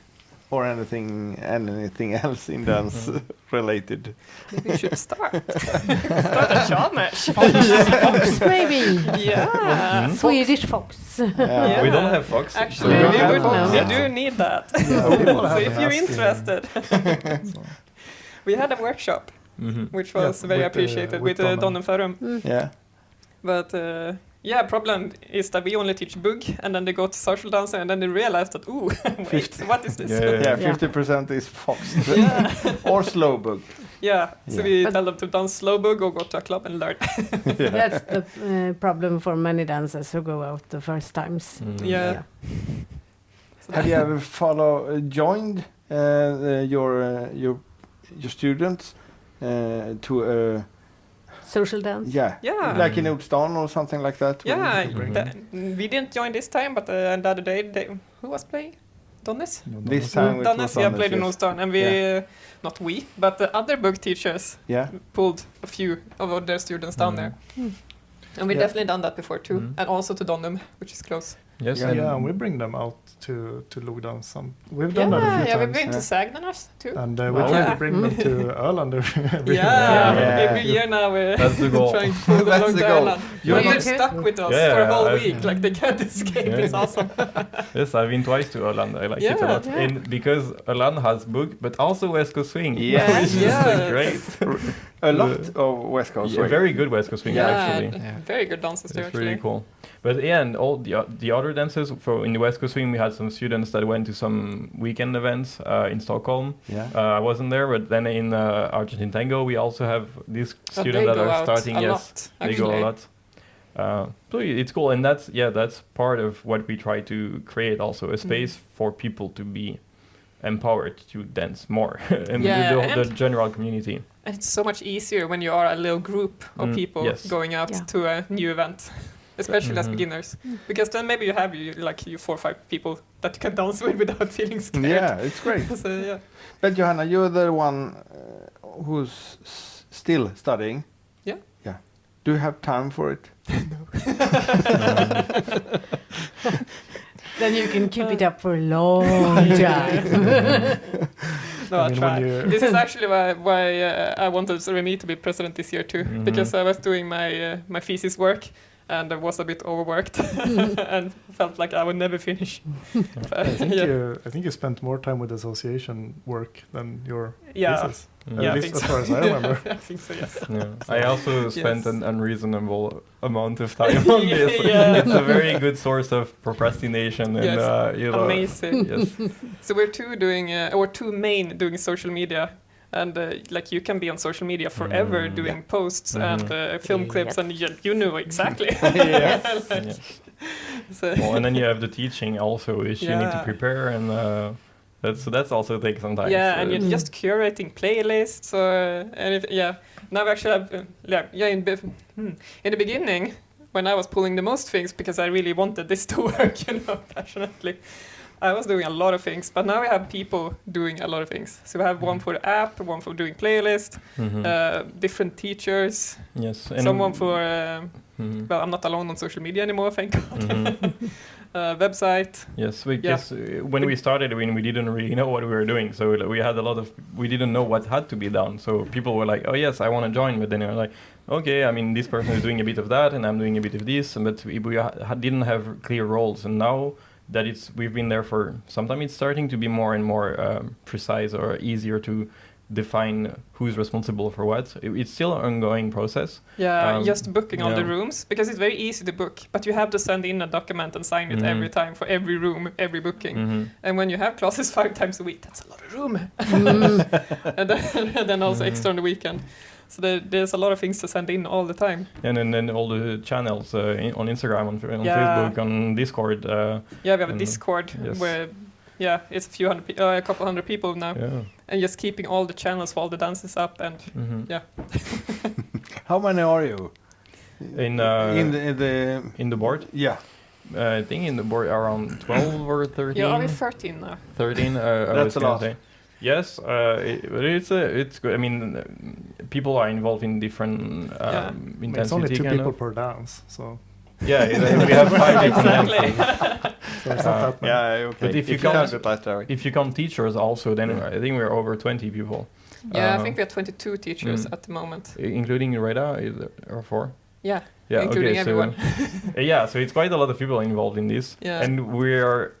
or anything else in dance related. Maybe we should start. Start a Chalmers. Fox, maybe. Yeah. Swedish fox. Yeah. We don't have Fox. Actually, So we we would don't have do need that. people So have if been you're asking. interested, we had a workshop, which was very with appreciated with Donna. Don and Ferrum. Yeah. But problem is that we only teach Bug, and then they go to social dancing, and then they realize that, wait, what is this? Yeah, 50% is fox. Yeah. Or slow Bug. Yeah, so Yeah. we But- tell them to dance slow Bug or go to a club and learn. That's the problem for many dancers who go out the first times. Yeah. So Have you ever joined your students to Social dance. Yeah. like in Ulstan or something like that? Yeah, bring we didn't join this time, but the other day, who was playing? Donnes? This time it was Donnes, Donnes, played in yes. Ulstan, and we, not we, but the other Bug teachers Yeah. pulled a few of their students down there. And we've definitely done that before too, and also to Donum, which is close. Yes. Yeah, and we bring them out to Logdan. We've done that a few we've times. been to Sagnanas too. And we Wow. try Yeah. to bring them to Öland every Yeah. Every year now we're That's the goal. trying to pull them That's along the to goal. Öland. You're They not- get stuck with us Yeah, for a whole I've- week, like they can't escape. Yeah. It's awesome. Yes, I've been twice to Öland. I like it a Yeah. lot. And because Öland has Bug, but also West Coast Swing. Yes. Which is Yeah. great. A lot of West Coast. Yeah, Swing. very good West Coast Swing, actually. Very good dances there It's actually. really cool. But yeah, and all the other dancers in the West Coast Swing, we had some students that went to some weekend events in Stockholm. Yeah. I wasn't there, but then in Argentine Tango, we also have these But students they that go are out starting. a Yes, lot, they go a actually. lot. So it's cool, and that's part of what we try to create. Also, a space for people to be empowered to dance more, and Yeah, the and- general community. And it's so much easier when you are a little group of people yes. going out Yeah. to a new event, especially as beginners, because then maybe you have you 4 or 5 people that you can dance with without feeling scared. Yeah, it's great. So yeah. But Johanna, you're the one who's still studying. Yeah. Yeah. Do you have time for it? Then you can keep it up for a long time. No, I I mean, try. when you- This is actually why I wanted Remy to be president this year too, because I was doing my thesis work and I was a bit overworked and felt like I would never finish. I think you spent more time with association work than your thesis. Yeah, I At think least as so. far as I remember. I think so, yes. I also spent Yes. an unreasonable amount of time on this. Yeah. It's a very good source of procrastination and Yes. you know. Amazing. Yes. So we're two main doing social media, and like you can be on social media forever doing posts and film clips, and you know exactly. Yes. Yes. So, Well, and then you have the teaching also, which you need to Yeah. prepare, and that's also takes some time. yeah, so and you're just curating playlists or anything. Yeah. Now we actually have in the beginning when I was pulling the most things because I really wanted this to work, passionately. I was doing a lot of things, but now we have people doing a lot of things. So we have one for the app, one for doing playlist, different teachers, yes, and someone for. Well, I'm not alone on social media anymore, thank God. Website. Yes, because when we started, we didn't really know what we were doing, so we had we didn't know what had to be done. So people were like, "Oh yes, I want to join," but then they were like, "Okay, I mean, this person is doing a bit of that, and I'm doing a bit of this," but we didn't have clear roles. And now that we've been there for some time, it's starting to be more and more precise or easier to define who's responsible for what. It's still an ongoing process. Yeah, just booking all the rooms, because it's very easy to book, but you have to send in a document and sign it every time for every room, every booking. And when you have classes 5 times a week, that's a lot of room. and then also extra on the weekend. So there's a lot of things to send in all the time. And then all the channels on Instagram, on Facebook, on Discord. We have a Discord where, it's a couple hundred people now. Yeah. And just keeping all the channels for all the dances up and How many are you? In the board? Yeah. I think in the board around 12 or 13. Yeah, are we 13 now? 13. That's a lot. Say. Yes, but it's good. I mean, people are involved in different intensity. It's only 2 kind people of. per dance, so. Yeah, we have 5 different Exactly. dances. So it's not that many. Yeah, okay. But if you count teachers also, then I think we're over 20 people. Yeah, I think we have 22 teachers at the moment. Including Reda, or 4? Yeah, Yeah, including okay, everyone. So, so it's quite a lot of people involved in this. Yeah. And we're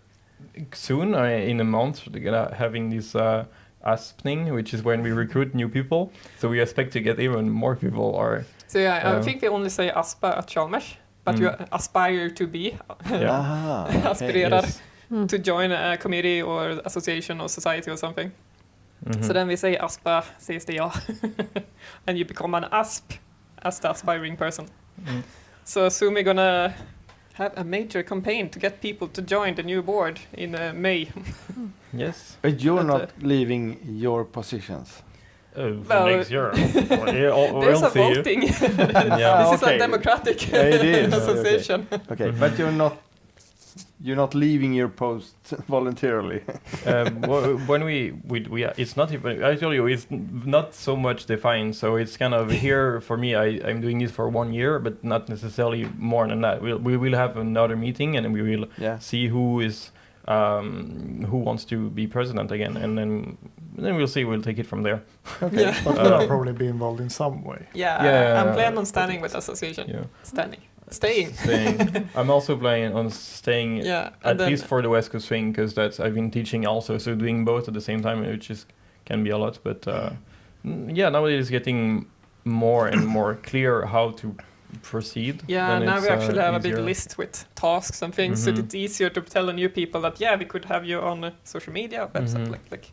soon, in a month, having this ASPning, which is when we recruit new people. So we expect to get even more people. So I think we only say ASPA at Chalmers, but you aspire to be aspirerar to join a committee or association or society or something. So then we say ASPA, says the and you become an ASP as the aspiring person. So soon we're gonna have a major campaign to get people to join the new board in May. Yes. But you're not leaving your positions. Next year. There's a voting. This is a democratic it is. association. Okay, but you're not leaving your post voluntarily. When we it's not even, I tell you, it's not so much defined. So it's kind of here for me. I'm doing this for 1 year, but not necessarily more than that. We will have another meeting and we will see who is who wants to be president again, and then we'll see. We'll take it from there. Okay, Yeah. but we'll probably be involved in some way. I'm planning on standing with the association. Yeah. Staying. I'm also planning on staying at least for the West Coast swing, because I've been teaching also, so doing both at the same time, which can be a lot. But now it is getting more and more clear how to proceed. Yeah, now we actually have a big easier. list with tasks and things, so it's easier to tell the new people that we could have you on social media, website, like.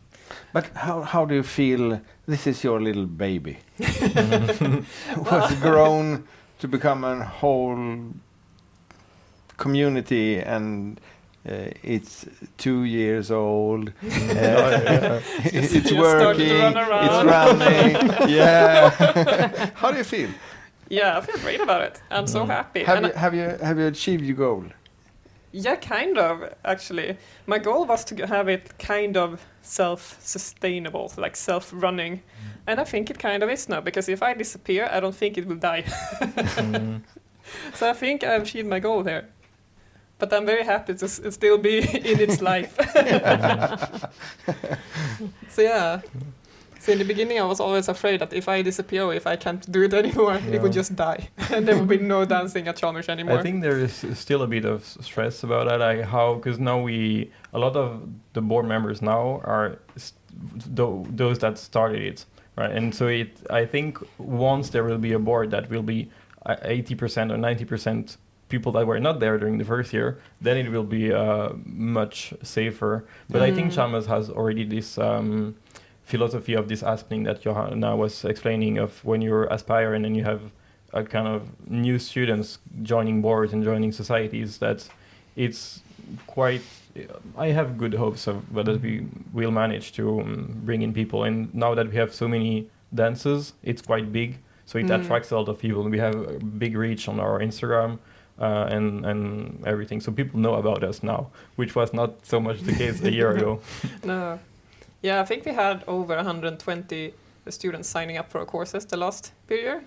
But how do you feel? This is your little baby. Was grown to become a whole community, and it's 2 years old. It's working. It's running. Yeah. How do you feel? Yeah, I feel great about it. I'm so happy. Have you achieved your goal? Yeah, kind of, actually. My goal was to have it kind of self-sustainable, like self-running. And I think it kind of is now, because if I disappear, I don't think it will die. So I think I've achieved my goal there. but I'm very happy to still be in its life. So yeah. So in the beginning, I was always afraid that if I disappear, if I can't do it anymore, it would just die, and there would be no dancing at Chalmers anymore. I think there is still a bit of stress about that. Because now a lot of the board members now are those that started it, right? And so I think once there will be a board that will be 80% or 90% people that were not there during the first year, then it will be much safer. But I think Chalmers has already this philosophy of this aspect that Johanna was explaining, of when you're aspiring and you have a kind of new students joining boards and joining societies, that it's quite... I have good hopes of that we will manage to bring in people. And now that we have so many dances, it's quite big, so it attracts a lot of people. We have a big reach on our Instagram and everything, so people know about us now, which was not so much the case a year ago. No. Yeah, I think we had over 120 students signing up for our courses the last period,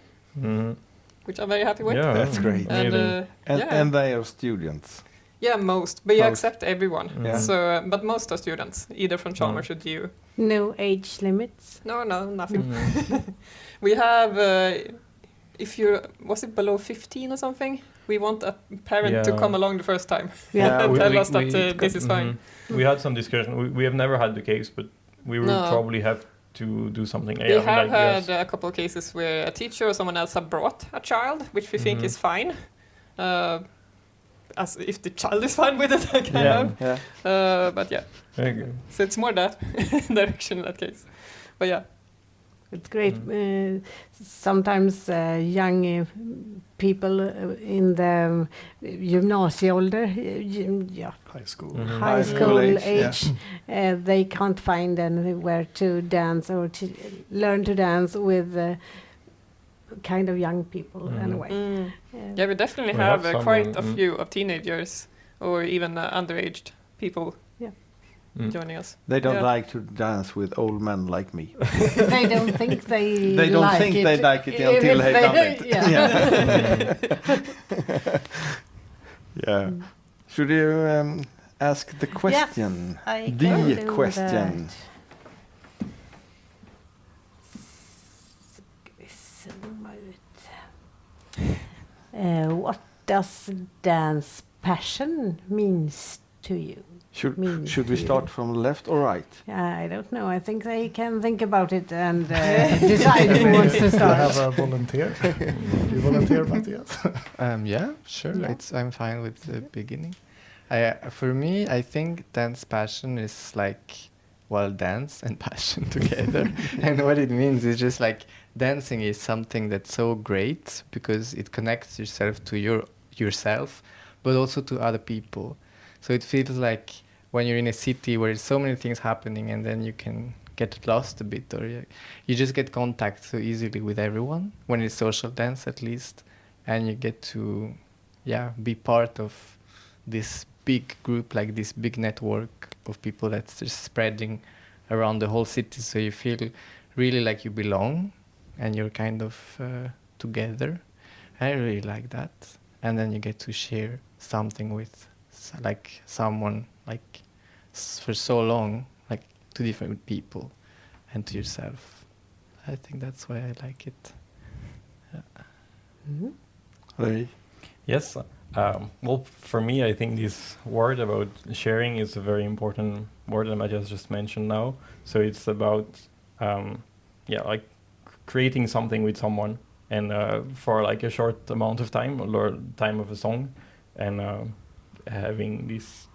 which I'm very happy with. Yeah, That's great. And they are students. Yeah, most. But you Most. accept everyone. Yeah. So, but most are students, either from Chalmers or GU. No age limits. No, nothing. We have, was it below 15 or something? We want a parent to come along the first time and tell us that this is fine. We had some discussion. We have never had the case, but we will probably have to do something. We have had a couple of cases where a teacher or someone else have brought a child, which we think is fine. As if the child is fine with it, kind of. Yeah. But yeah. Very good. So it's more that direction in that case. But yeah. It's great. Sometimes young people in the gymnasieålder, High school. high school age, they can't find anywhere to dance or to learn to dance with kind of young people anyway. Yeah, we definitely have quite a few of teenagers or even underaged people joining us. They don't like to dance with old men like me. They don't think they don't like think it. they like it until they've done it. Yeah. Should you ask the question? Yes, I The can do question. What does dance passion means to you? Should we start from left or right? I don't know. I think they can think about it and decide who wants to I start. have a volunteer. You volunteer, Matthias? Yeah, sure. Yeah. I'm fine with the beginning. For me, I think dance passion is like, well, dance and passion together. And what it means is just like dancing is something that's so great because it connects yourself to yourself, but also to other people. So it feels like when you're in a city where there's so many things happening and then you can get lost a bit, or you just get contact so easily with everyone when it's social dance, at least, and you get to be part of this big group, like this big network of people that's just spreading around the whole city, so you feel really like you belong and you're kind of together. I really like that. And then you get to share something with like someone, like for so long, like to different people and to yourself. I think that's why I like it. Yes. Well, for me, I think this word about sharing is a very important word that Matthias just mentioned now. So it's about, like creating something with someone, and for like a short amount of time, or time of a song, and having this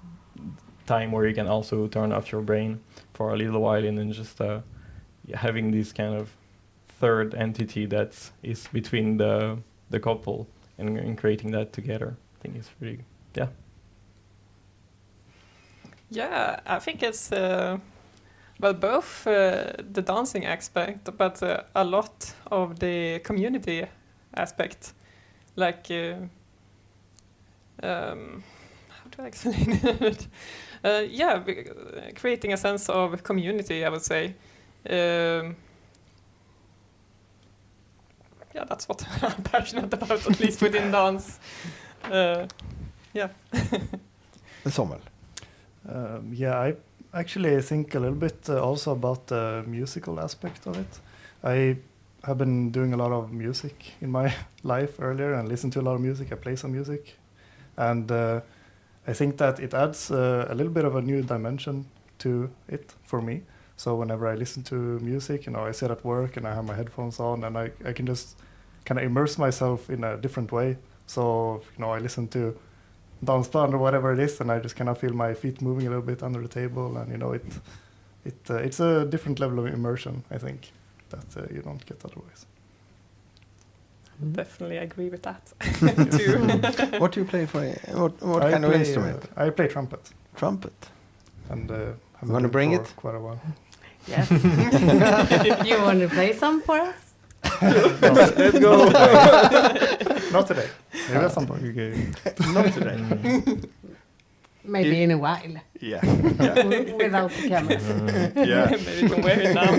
time where you can also turn off your brain for a little while, and then just having this kind of third entity that is between the couple, and creating that together. I think it's really, Yeah, I think it's both the dancing aspect, but a lot of the community aspect. Like, how do I explain it? Creating a sense of community, I would say. That's what I'm passionate about, at least within dance. Yeah. Samuel. Yeah, I actually think a little bit also about the musical aspect of it. I have been doing a lot of music in my life earlier and listened to a lot of music. I play some music, and I think that it adds a little bit of a new dimension to it for me. So whenever I listen to music, I sit at work and I have my headphones on, and I can just kind of immerse myself in a different way. So I listen to dansband or whatever it is, and I just kind of feel my feet moving a little bit under the table, and it's a different level of immersion, I think, that you don't get otherwise. Definitely agree with that. Too. What do you play for? What kind of instrument? I play trumpet. Trumpet. And you want to bring it? Quite a while. Yes. You want to play some for us? Let's go. Not today. Maybe at some point. Not today. Maybe in a while. Yeah. Without the cameras. Yeah. Maybe you can wear it now.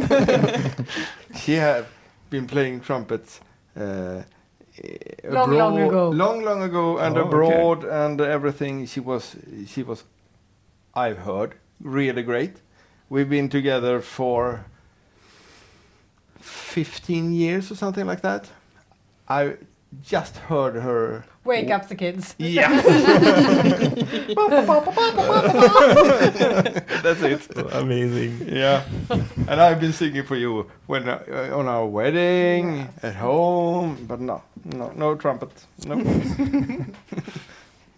She have been playing trumpets Long ago, and abroad, and everything. She was, I've heard, really great. We've been together for 15 years or something like that. I just heard her. Wake up the kids. Yeah. That's it. Amazing. Yeah. And I've been singing for you when on our wedding, at home, but no trumpet. No.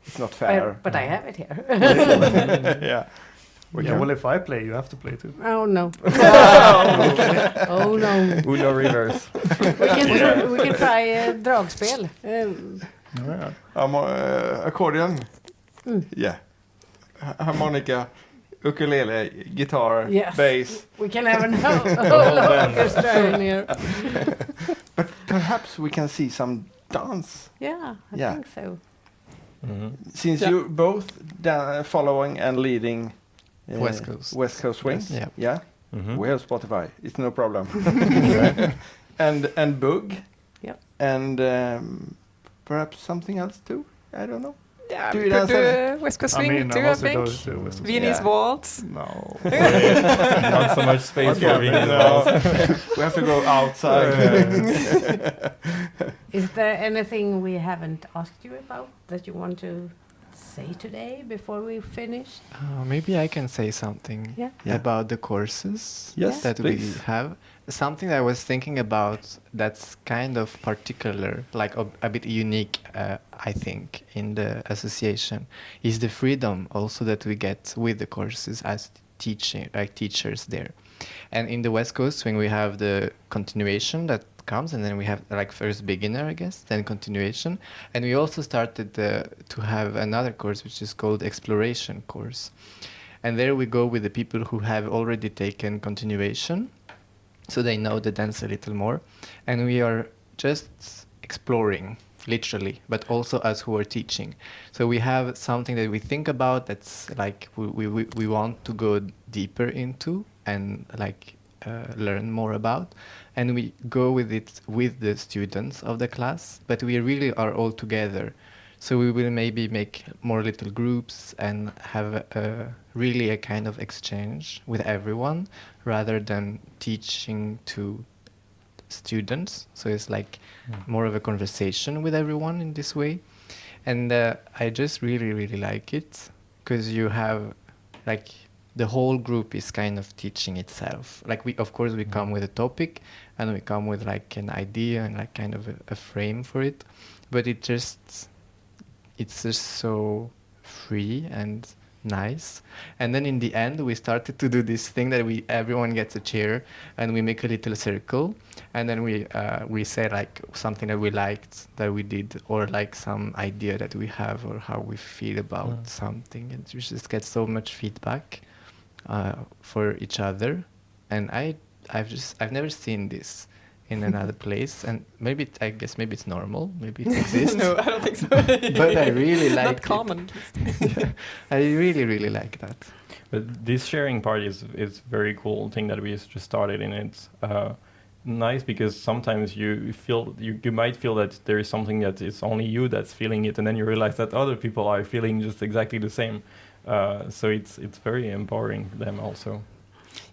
It's not fair. But I have it here. Yeah. Well, if I play, you have to play too. Oh no. Oh no. Uno reverse. We can try dragspel. Accordion. Yeah. Harmonica, ukulele, guitar, Yes. bass. We can have a whole orchestra in here. But perhaps we can see some dance. Yeah, I Yeah. think so. Since you're both following and leading West Coast Swing. Yes. Yeah. Mm-hmm. We have Spotify. It's no problem. and Bug. Yep. And perhaps something else too. I don't know. Yeah, Do we you could dance do West Coast Swing too, I mostly think. those two, West Coast. Viennese Yeah. Waltz. No. Not so much space for being We have to go outside. Is there anything we haven't asked you about that you want to say today before we finish? Maybe I can say something Yeah. about the courses Yes, that please. we have. Something I was thinking about that's kind of particular, like a bit unique, I think, in the association, is the freedom also that we get with the courses as teachers there. And in the West Coast, when we have the continuation that comes, and then we have like first beginner, I guess, then continuation, and we also started to have another course which is called exploration course, and there we go with the people who have already taken continuation, so they know the dance a little more, and we are just exploring literally, but also us who are teaching. So we have something that we think about that's like we want to go deeper into and like learn more about, and we go with it with the students of the class, but we really are all together. So we will maybe make more little groups and have really a kind of exchange with everyone rather than teaching to students. So it's like more of a conversation with everyone in this way. And I just really, really like it because you have like the whole group is kind of teaching itself. Like we, of course, we come with a topic and we come with like an idea and like kind of a frame for it, but it's just so free and nice. And then in the end we started to do this thing that everyone gets a chair and we make a little circle, and then we say like something that we liked that we did, or like some idea that we have, or how we feel about something, and we just get so much feedback for each other. And I've never seen this in another place, and I guess maybe it's normal, maybe it exists. No, I don't think so. But I really like Not common. I really, really like that. But this sharing part is very cool thing that we just started, and it's nice because sometimes you might feel that there is something that is only you that's feeling it, and then you realize that other people are feeling just exactly the same. So it's very empowering for them also.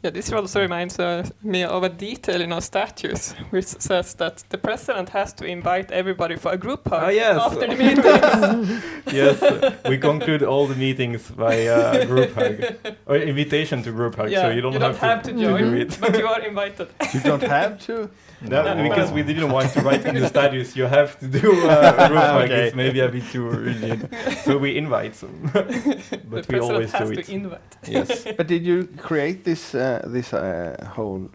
Yeah, this also reminds me of a detail in our statutes, which says that the president has to invite everybody for a group hug Yes. after the meeting. Yes, we conclude all the meetings by group hug or invitation to group hug. Yeah, So you don't have to join, do it. but you are invited. You don't have to. No, because we didn't want to write in the statutes. You have to do group hug. Okay. It's maybe a bit too rigid, so we invite them. But The we president always has do to it. invite. Yes. But did you create this whole?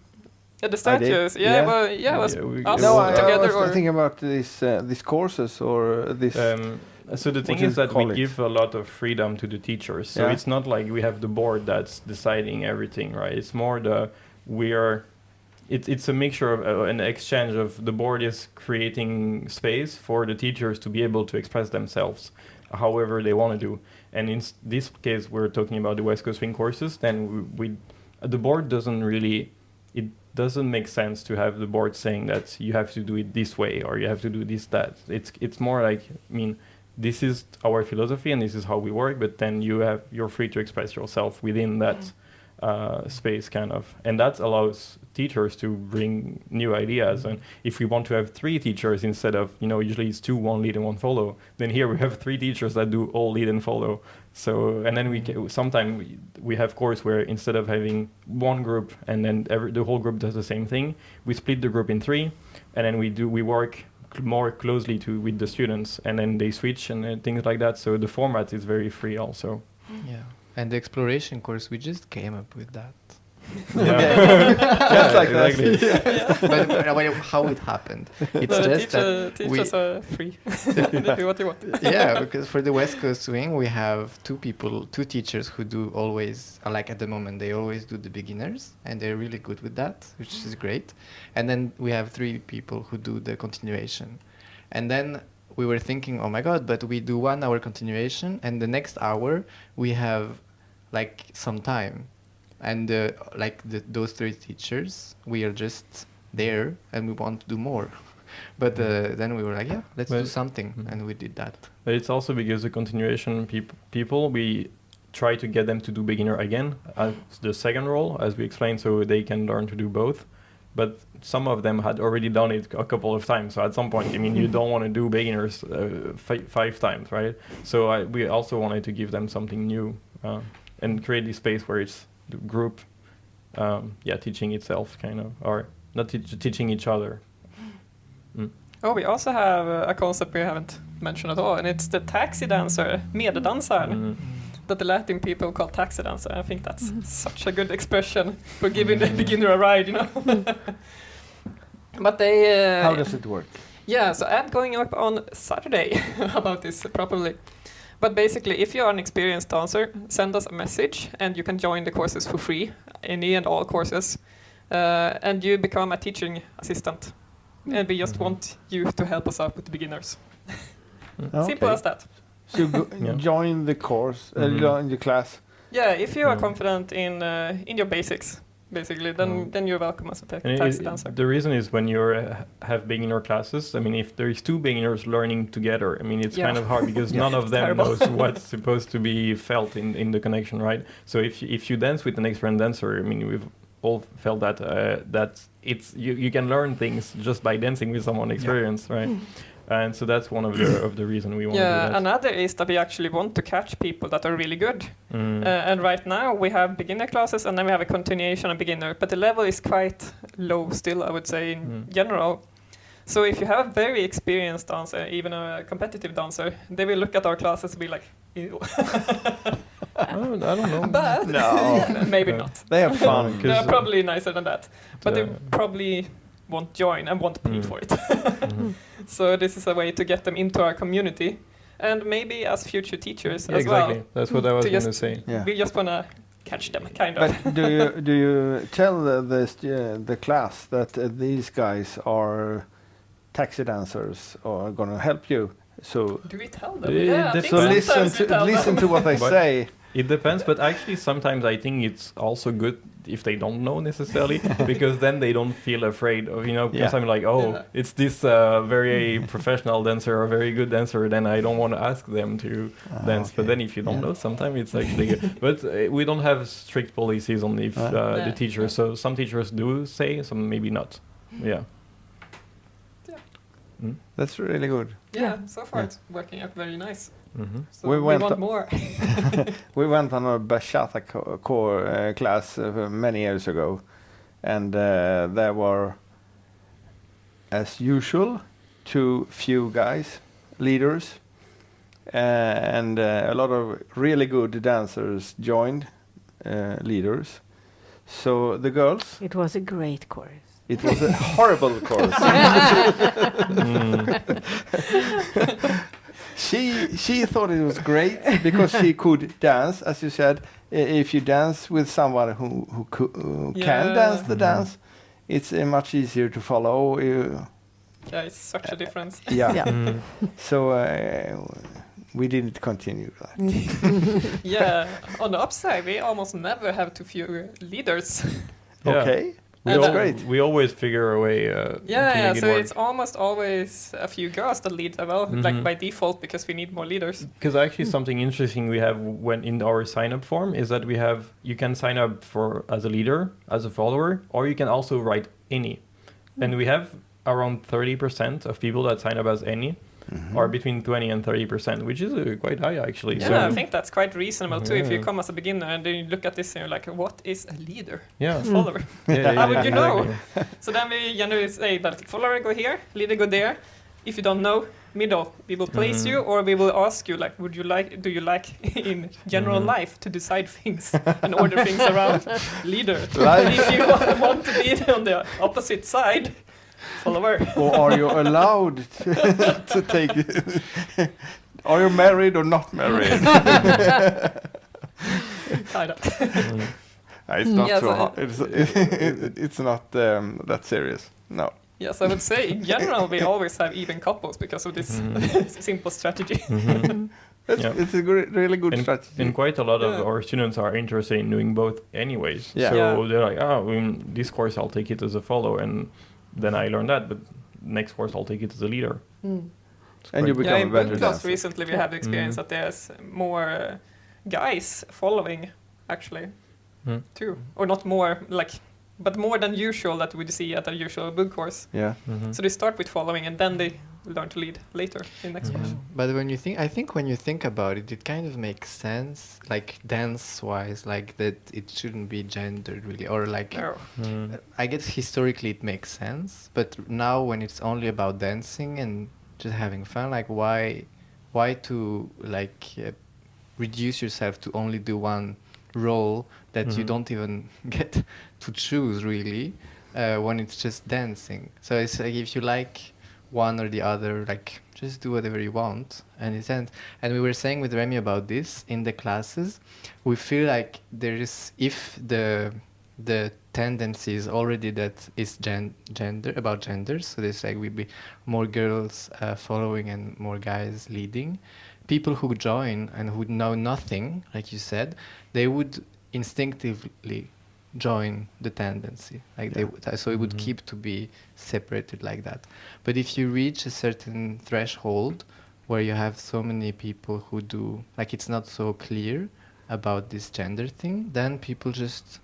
Yeah, the statues. Yeah. Yeah, well, yeah, it was Yeah, we- us No, I together was or thinking about these courses or this. So the thing What is that we call it? give a lot of freedom to the teachers. So Yeah. it's not like we have the board that's deciding everything, right? It's more it's a mixture of an exchange of the board is creating space for the teachers to be able to express themselves however they want to do. And in this case, we're talking about the West Coast Swing courses. Then the board it doesn't make sense to have the board saying that you have to do it this way or you have to do that. It's more like, I mean, this is our philosophy and this is how we work, but then you're free to express yourself within that space kind of, and that allows teachers to bring new ideas. And if we want to have 3 teachers instead of, usually it's 2, 1 lead and 1 follow, then here we have 3 teachers that do all lead and follow. So, and then sometimes we have course where instead of having one group and then the whole group does the same thing, we split the group in 3, and then we work more closely with the students, and then they switch and things like that. So the format is very free also. Yeah. And the exploration course, we just came up with that. Just like that. Exactly. But how it happened? It's No, just that teachers are free. They do what they want. yeah, because for the West Coast Swing, we have 2 teachers who do always, like at the moment, they always do the beginners, and they're really good with that, which is great. And then we have 3 people who do the continuation. And then we were thinking, oh my God, but we do 1 hour continuation, and the next hour we have like some time. And those 3 teachers, we are just there and we want to do more. But then we were like, yeah, let's do something. And we did that. But it's also because the continuation people, we try to get them to do beginner again as the second role, as we explained, so they can learn to do both. But some of them had already done it a couple of times. So at some point, I mean, you don't want to do beginners 5 times, right? So we also wanted to give them something new and create this space where it's the group, teaching itself kind of, or not teaching each other. Oh, we also have a concept we haven't mentioned at all, and it's the taxi dancer, meddansaren, that the Latin people call taxi dancer. I think that's such a good expression for giving the beginner a ride, But they... How does it work? Yeah, so I'm going up on Saturday about this properly. But basically, if you're an experienced dancer, send us a message and you can join the courses for free, any and all courses. And you become a teaching assistant. And we just want you to help us out with the beginners. Simple as that. So join the course, join the class. Yeah, if you are confident in your basics, basically, then you're welcome as a taxi dancer. The reason is when you have beginner classes, I mean, if there is 2 beginners learning together, I mean, it's kind of hard because none of them knows what's supposed to be felt in the connection, right? So if you dance with an experienced dancer, I mean, we've all felt that it's you can learn things just by dancing with someone experienced, right? And so that's one of the reason we want to do that. Yeah, another is that we actually want to catch people that are really good. And right now we have beginner classes and then we have a continuation and beginner, but the level is quite low still, I would say, in general. So if you have a very experienced dancer, even a competitive dancer, they will look at our classes and be like, ew. I don't know. But maybe not. They have fun. They're probably nicer than that. But they probably won't join and won't pay for it. So this is a way to get them into our community, and maybe as future teachers as exactly. well. That's what I was going to say. Yeah. We just want to catch them, kind of. But do you tell the class that these guys are taxi dancers or are going to help you? So do we tell them? Yeah, I think so sometimes we tell listen them. to what they say. It depends, but actually sometimes I think it's also good if they don't know necessarily, because then they don't feel afraid of, because I'm like, it's this very professional dancer or very good dancer, then I don't want to ask them to dance. Okay. But then if you don't know, sometimes it's actually good. But we don't have strict policies on if the teachers, so some teachers do say, some maybe not. Yeah. That's really good. Yeah, so far it's working out very nice. Mm-hmm. So We we went want to- more. We went on a bachata core class many years ago, and there were, as usual, too few guys, leaders, and a lot of really good dancers joined, leaders. So the girls, It was a great chorus. it was a horrible course. She thought it was great because she could dance, as you said. If you dance with someone who can dance the dance, it's much easier to follow. Yeah, it's such a difference. Yeah. Yeah. So we didn't continue that. Yeah, on the upside, we almost never have too few leaders. Yeah. Okay. We That's al- great. We always figure a way. to Yeah, make it so work. it's almost always a few girls that lead as well, like Mhm. by default, because we need more leaders. Because actually something interesting we have when in our sign up form is that you can sign up for as a leader, as a follower, or you can also write any. And we have around 30% of people that sign up as any, or between 20 and 30%, which is quite high actually. Yeah, I think that's quite reasonable too. If you Yeah. come as a beginner and then you look at this and you're like, what is a leader? Yeah. Follower. Yeah, How would you know? exactly. So then we generally say that follower go here, leader go there. If you don't know, middle, we will place you, or we will ask you like, do you like in general life to decide things and order things around? Leader. Like- If you want to be on the opposite side, follower. Or are you allowed to take? Are you married or not married? Kind of. It's not Yeah, so so hard. It's not that serious. No. Yes, I would say in general we always have even couples because of this simple strategy. It's a really good strategy. And quite a lot of Yeah. our students are interested in doing both anyways. Yeah. So Yeah. they're like, this course I'll take it as a follow, and then I learn that, but next course I'll take it as a leader. It's And you quite- become Yeah, a in better boot class dancer. recently we have the experience that there's more guys following actually too, or not more but more than usual that we see at a usual book course. Yeah. So they start with following and then they learn to lead later in next course. But I think when you think about it, it kind of makes sense, like dance-wise, like that it shouldn't be gendered really, or like No. I guess historically it makes sense, but now when it's only about dancing and just having fun, like why to like reduce yourself to only do one role that you don't even get to choose really when it's just dancing. So it's like if you like one or the other, like just do whatever you want. And it's and we were saying with Remy about this in the classes, we feel like there is, if the tendency is already that is gender about genders, so there's like we be more girls following and more guys leading. People who join and who know nothing, like you said, they would instinctively join the tendency, like so it would keep to be separated like that. But if you reach a certain threshold where you have so many people who do, like it's not so clear about this gender thing, then people just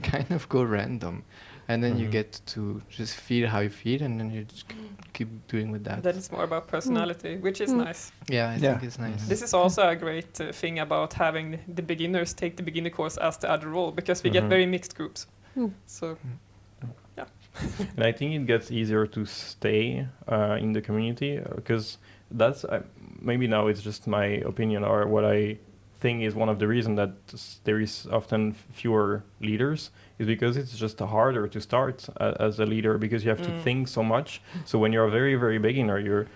kind of go random, and then you get to just feel how you feel, and then you just keep doing with that. Then it's more about personality, which is nice. Yeah, I think it's nice. This is also a great thing about having the beginners take the beginner course as the other role, because we get very mixed groups. So And I think it gets easier to stay in the community because that's maybe now it's just my opinion or what I think is one of the reasons that there is often fewer leaders is because it's just harder to start as a leader because you have to think so much. So when you're a very, very beginner,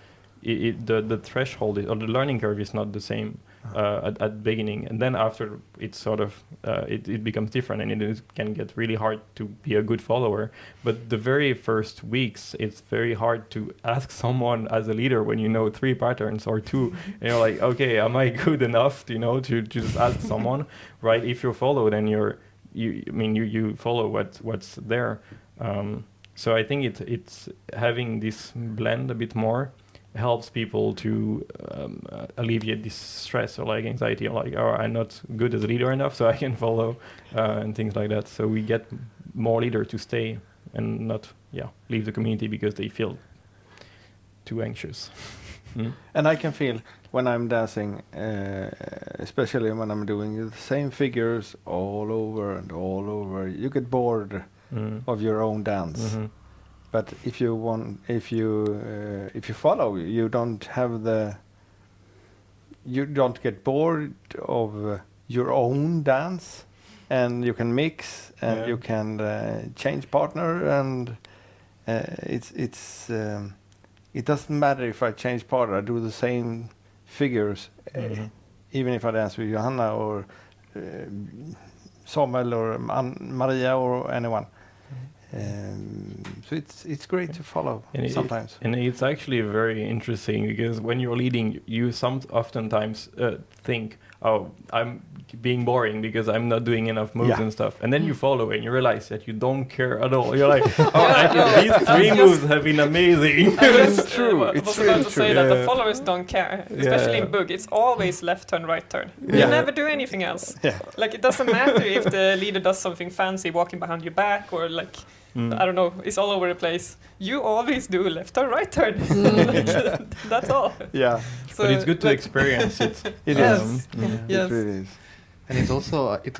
the threshold or the learning curve is not the same at the beginning, and then after it's sort of it becomes different, and it can get really hard to be a good follower. But the very first weeks, it's very hard to ask someone as a leader when you know 3 patterns or 2, and you're like, okay, am I good enough to just ask someone, right? If you follow, then you follow what's there. So I think it's having this blend a bit more helps people to alleviate this stress or like anxiety, or like, oh, I'm not good as a leader enough, so I can follow and things like that. So we get more leaders to stay and not leave the community because they feel too anxious. And I can feel when I'm dancing, especially when I'm doing the same figures all over and all over, you get bored of your own dance. But if you follow, you don't get bored of your own dance, and you can mix and you can change partner, and it doesn't matter if I change partner. I do the same figures, even if I dance with Johanna or Samuel or Maria or anyone. So it's great to follow sometimes. And it's actually very interesting because when you're leading, you oftentimes think, oh, I'm being boring because I'm not doing enough moves and stuff. And then you follow and you realize that you don't care at all. You're like, these 3 moves have been amazing. It's true. I was about to say that the followers don't care, especially in Bug. It's always left turn, right turn. You never do anything else. Like, it doesn't matter if the leader does something fancy, walking behind your back, or like, I don't know, it's all over the place. You always do left turn, right turn. That's all. Yeah. So, but it's good to experience it. It Yes. is. Yes. It really is. And it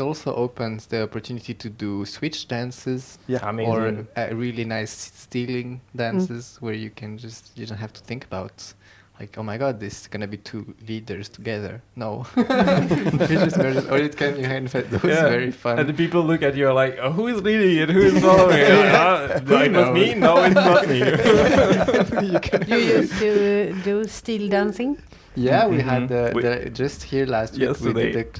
also opens the opportunity to do switch dances Amazing. or really nice stealing dances where you don't have to think about like, oh my god, this is gonna be 2 leaders together. No. You just merge, or it can be those very fun. And the people look at you like, oh, who is leading it? Who is following it? It was me? No, it's not me. You used to do steel dancing? Yeah, we had just here last week. Yesterday. We did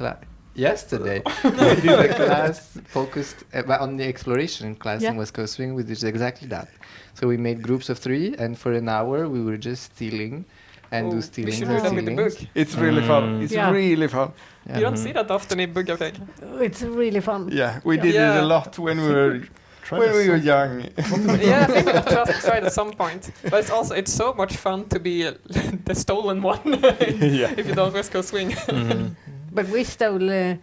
yesterday. We did a class focused on the exploration class in West Coast Swing. We did exactly that. So we made groups of 3, and for an hour we were just stealing and do stealing. We should do that with the book. It's really fun. It's really fun. You don't see that often in book, I think. It's really fun. Yeah, we did it a lot when we were young. Yeah, I think we tried at some point. But it's so much fun to be the stolen one if you don't West Coast Swing. But we stole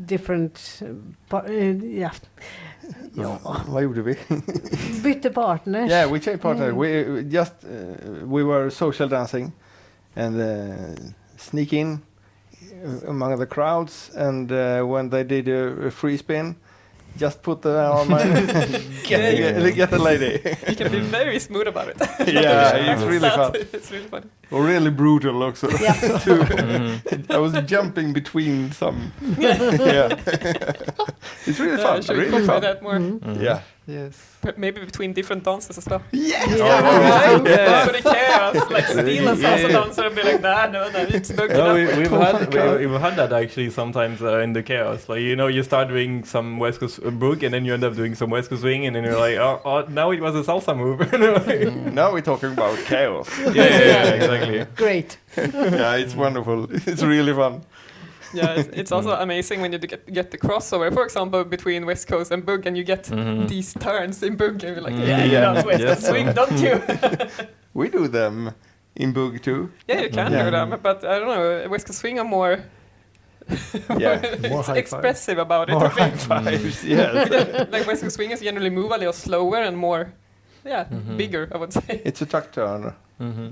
different... Vad gjorde vi? Bytte partners. Yeah, we changed partner. We were social dancing and sneak in among the crowds, and when they did a free spin, just put the arm and get the lady. You can be very smooth about it. Yeah, it's really fun. It's really fun. Or really brutal also. Yeah. Too. I was jumping between some. It's really fun. Should Really we fun. that more? Yeah. Yes. But maybe between different dances as well. Yes. For the chaos, like steal a salsa dancer and be like, no, it's boogie. No, we've had that actually sometimes in the chaos. Like, you start doing some West Coast book and then you end up doing some West Coast swing, and then you're like, oh, now it was a salsa move. Now we're talking about chaos. Yeah, exactly. Great. Yeah, it's wonderful. It's really fun. Yeah, it's also amazing when you get the crossover, for example, between West Coast and Bug, and you get these turns in Bug, and you're like, you dance West Coast swing, don't you? We do them in Bug too. Yeah, you can do them, but I don't know, West Coast swing are more More high expressive about it. More I think. high fives, yes. Like West Coast swingers generally move a little slower and more, bigger, I would say. It's a tuck turn.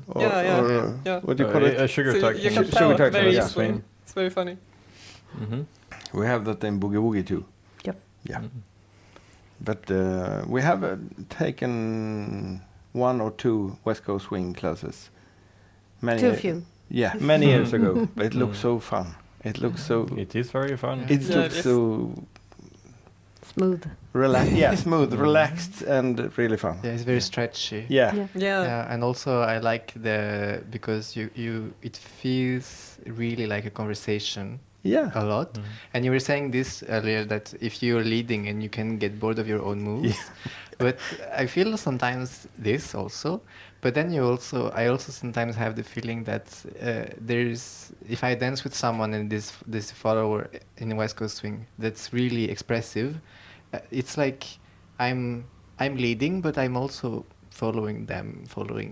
Or, Yeah. What do you call it? A sugar So tuck. you can Sugar tell tuck, very yeah. easily. It's very funny. We have that in Boogie Woogie too. Yep. Yeah. But we have taken 1 or 2 West Coast swing classes. Too few. Yeah, many years ago. But it looks so fun. It looks so. It is very fun. It Yeah, looks it is. so Smooth. Smooth, relaxed, and really fun. Yeah, it's very stretchy. Yeah. Yeah, and also I like because it feels really like a conversation Yeah. a lot. And you were saying this earlier, that if you're leading and you can get bored of your own moves. But I feel sometimes this also. But then I also sometimes have the feeling that if I dance with someone and this follower in West Coast swing that's really expressive, it's like I'm leading, but I'm also following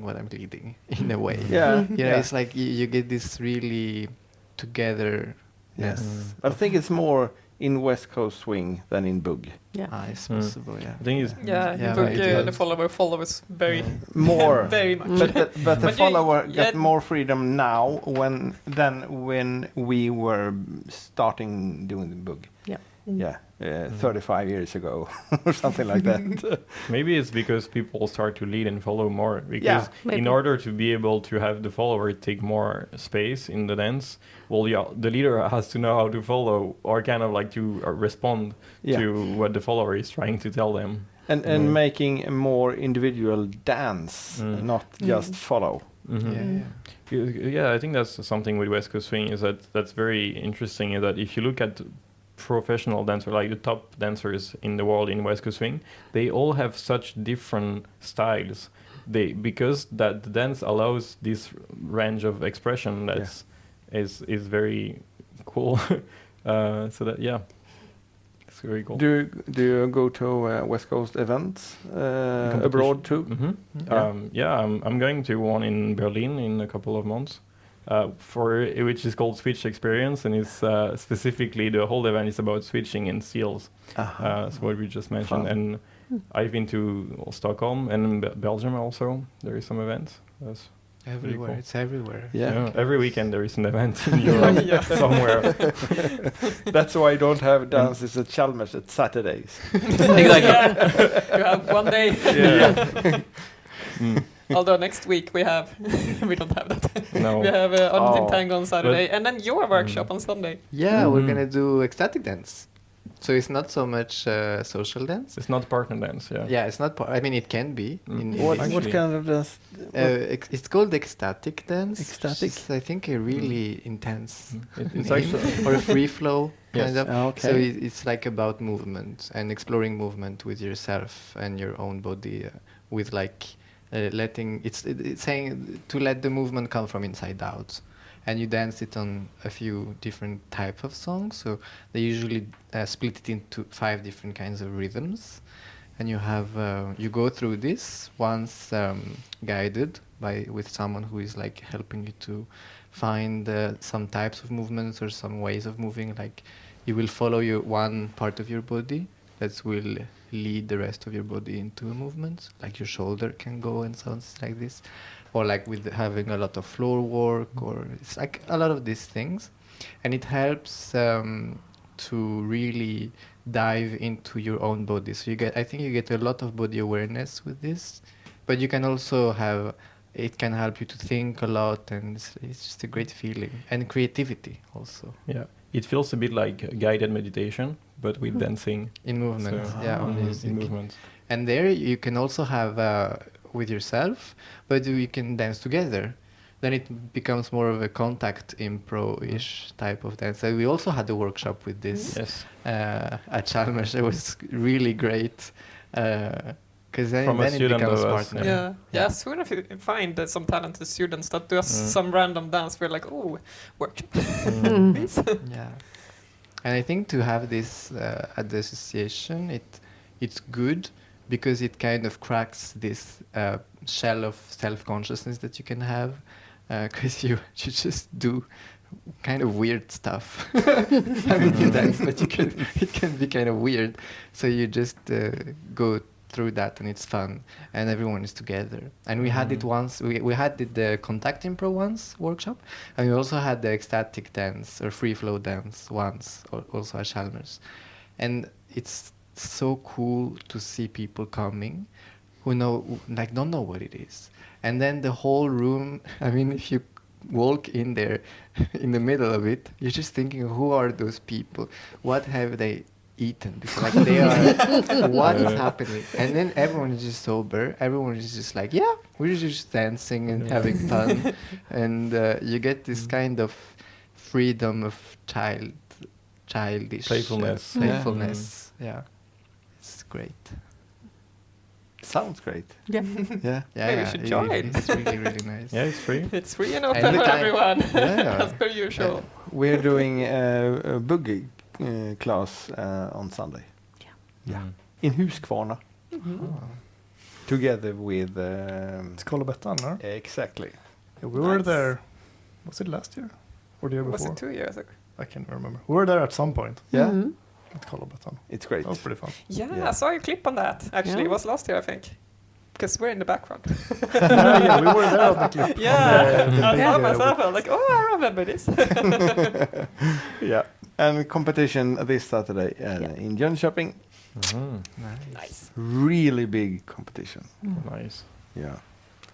what I'm leading in a way. Yeah. It's like you get this really together. Yes. I think it's more in West Coast swing than in Bug. Yeah. It's possible. Yeah. I think it's in book, the follower follows very more very much. But the follower yeah. got more freedom now than when we were starting doing the Bug. Yeah. Yeah, 35 years ago or something like that. maybe it's because people start to lead and follow more, because maybe. in order to be able to have the follower take more space in the dance, the leader has to know how to follow or kind of like to respond to what the follower is trying to tell them. And making a more individual dance, not just follow. Yeah, I think that's something with West Coast swing, is that's very interesting, is that if you look at professional dancers, like the top dancers in the world in West Coast swing, they all have such different styles. Because that the dance allows this range of expression that's is very cool. So that it's very cool. Do you go to West Coast events abroad too? I'm going to one in Berlin in a couple of months. Which is called Switch Experience, and it's specifically the whole event is about switching and seals. So what we just mentioned. Fun. And I've been to Stockholm and in Belgium also. There is some events. That's everywhere. cool. It's everywhere. Yeah. Every weekend there is an event in Europe somewhere. That's why I don't have dances at Chalmers at Saturdays. Exactly. You have one day. Mm. Although next week we don't have that. No. We have on Tango on Saturday, But- and then your workshop on Sunday. Yeah, we're gonna do ecstatic dance. So it's not so much social dance. It's not partner dance, yeah. Yeah, it's not. I mean, it can be. What Actually. kind of dance? It's called ecstatic dance. Ecstatic? Which is, I think, a really intense It's name. actually or a free flow kind Yes. of. Okay. So it's like about movement and exploring movement with yourself and your own body, with like letting. It's saying to let the movement come from inside out. And you dance it on a few different type of songs. So they usually split it into 5 different kinds of rhythms, and you have you go through this once guided with someone who is like helping you to find some types of movements or some ways of moving. Like you will follow one part of your body that will lead the rest of your body into a movement. Like your shoulder can go and sounds like this. Or like with having a lot of floor work, or it's like a lot of these things, and it helps to really dive into your own body. So I think you get a lot of body awareness with this, but you can also it can help you to think a lot, and it's just a great feeling, and creativity also. Yeah, it feels a bit like guided meditation, but with dancing. In movement, on music. In movement. And there you can also have with yourself, but you can dance together. Then it becomes more of a contact impro-ish type of dance. So we also had a workshop with this at Chalmers. It was really great because then From a it student becomes of us, partner. Yeah. Soon if you find some talented students that do some random dance, we're like, oh, workshop. Please. Yeah, and I think to have this at the association, it's good because it kind of cracks this shell of self-consciousness that you can have, because you just do kind of weird stuff. I mean, you dance, but it can be kind of weird. So you just go through that, and it's fun, and everyone is together. And we had it once. We had the contact impro once workshop, and we also had the ecstatic dance or free flow dance once, also at Chalmers, and it's so cool to see people coming who don't know what it is, and then the whole room, I mean, if you walk in there in the middle of it, you're just thinking, who are those people, what have they eaten because like they are what is happening, and then everyone is just sober, everyone is just like, yeah, we're just dancing and having fun, and you get this kind of freedom of childish Playfulness. playfulness. Yeah, it's great. Sounds great. Yeah. Yeah. Maybe we should join. It's really really nice. Yeah, it's free. It's free and open And for the time- everyone, Yeah. as per usual. We're doing a boogie class on Sunday. Yeah. Mm. In Huskvarna. Together with... It's Kolobettan, no? exactly. Yeah, we were Nice. there. Was it last year or the year Was before? it 2 years ago? I can't remember. We were there at some point Yeah. Mhm. at Kolobettan. It's great. That was pretty fun. Yeah, I saw a clip on that. Actually, it was last year, I think. Because we're in the background. Yeah, we were there on the clip. Yeah, on the I big, saw myself. I was like, oh, I remember this. Yeah. And competition this Saturday in Jönköping. Mhm. Nice. Really big competition. Nice. Yeah.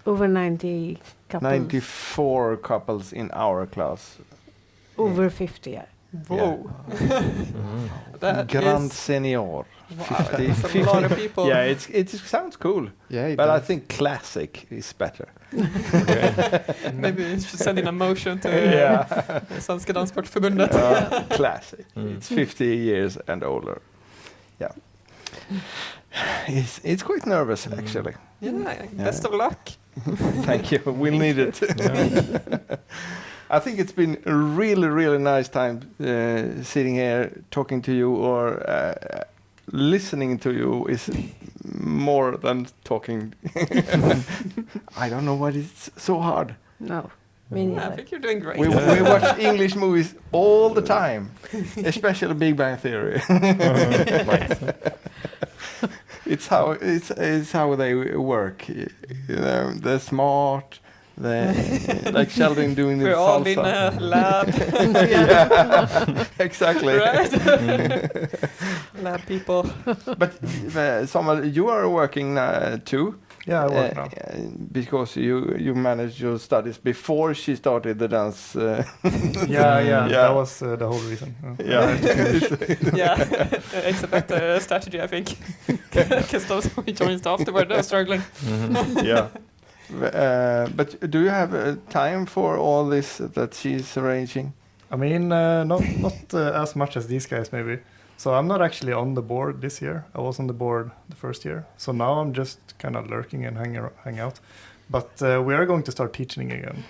Over 90 couples. 94 couples in our class. Over 50. Yeah. Whoa. That Grand is- Senior. wow, 50. that's a lot of people. Yeah, it sounds cool. Yeah, it But I does. think classic is better. Maybe we should send in a motion to Yeah. Svenska Danssportförbundet. Classic. Mm. It's 50 years and older. Yeah. It's quite nervous actually. Yeah, best of luck. Thank you. We'll need it. I think it's been a really, really nice time sitting here talking to you, or listening to you is more than talking. I don't know why it's so hard. No. Me Yeah, I neither. think you're doing great. We watch English movies all the time, especially Big Bang Theory. It's how they work. You know, they're smart. They like Sheldon doing the We're all in salsa. a lab, Yeah, exactly. right? Lab people. But Samuel, you are working too. Yeah, I work now. Because you managed your studies before she started the dance. Yeah, Yeah. that was the whole reason. Yeah. Yeah, it's a better strategy, I think. Because those who joins afterward are struggling. Yeah. But do you have time for all this that she's arranging? I mean, not as much as these guys maybe. So I'm not actually on the board this year. I was on the board the first year. So now I'm just kind of lurking and hang out. But we are going to start teaching again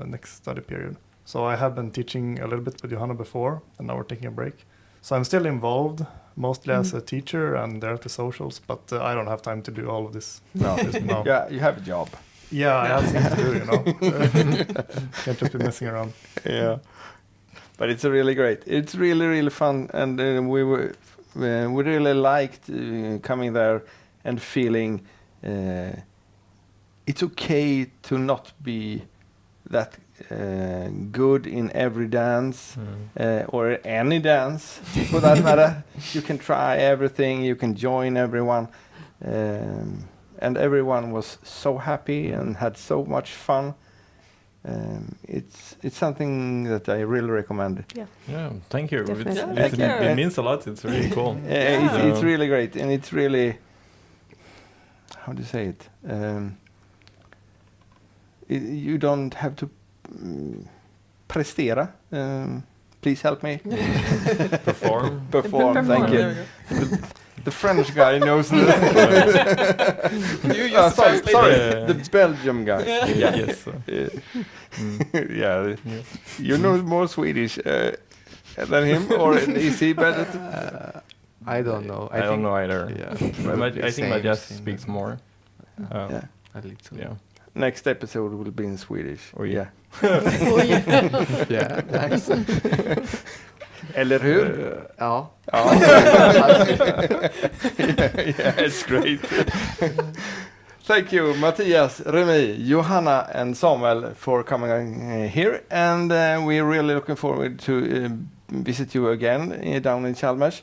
next study period. So I have been teaching a little bit with Johanna before, and now we're taking a break. So I'm still involved, mostly as a teacher and there at the socials, but I don't have time to do all of this. No. No. Yeah, you have a job. Yeah, I have things to do, you know. Can't just be messing around. Yeah. But it's really great. It's really, really fun, and we really liked coming there and feeling it's okay to not be that good in every dance or any dance for that matter. You can try everything. You can join everyone, and everyone was so happy and had so much fun. It's something that I really recommend. Yeah, thank you. Definitely. It means a lot. It's really cool. It's really great, and it's really, how do you say it? You don't have to prestera. Please help me. Perform. Perform. Thank There you. we go. The French guy knows. You just Sorry, translate. the Belgium guy. Yeah. Yes. Yeah, you know more Swedish than him, or is he better? I don't know. I don't know either. Yeah, I think Majas speaks more. Yeah. a little. Yeah. Next episode will be in Swedish. Oh, yeah. Yeah, nice. Eller hur? Ja. Yeah, it's great. Thank you, Matthias, Remy, Johanna, and Samuel for coming here, and we're really looking forward to visit you again down in Chalmers.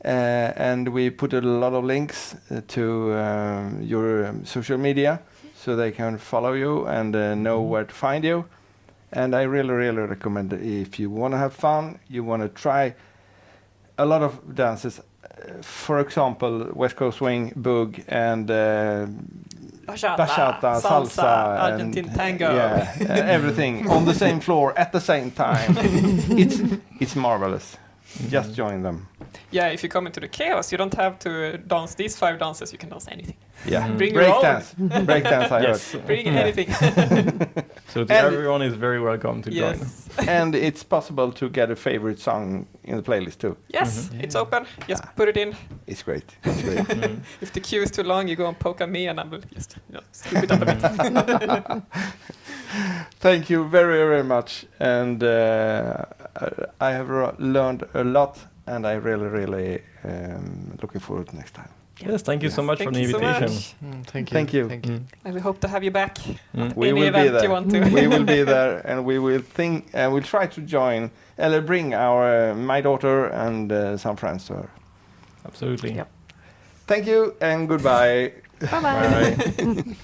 And we put a lot of links to your social media, so they can follow you and know where to find you. And I really, really recommend it. If you want to have fun, you want to try a lot of dances. For example, West Coast Swing, Boog, and bachata, salsa, Argentine and, tango. yeah, everything on the same floor at the same time. It's marvelous. Just join them. Yeah, if you come into the chaos, you don't have to dance these 5 dances. You can dance anything. Yeah, Bring your own. break dance. I Yes. heard. Bring Yeah. anything. So to And- everyone is very welcome to join. Yes. And it's possible to get a favorite song in the playlist too. Yes, it's open. Just put it in. It's great. It's great. If the queue is too long, you go and poke at me, and I will just scoop it up a bit. Thank you very, very much. And I have learned a lot, and I really, really looking forward to next time. Yes, thank you so much for Thank the you so invitation. much. Thank you. Thank you. Thank you. And we hope to have you back. We Any will be event there. you want to. We will be there, and we will we'll try to join, bring our my daughter and some friends to her. Absolutely. Yep. Thank you and goodbye. Bye bye. Bye.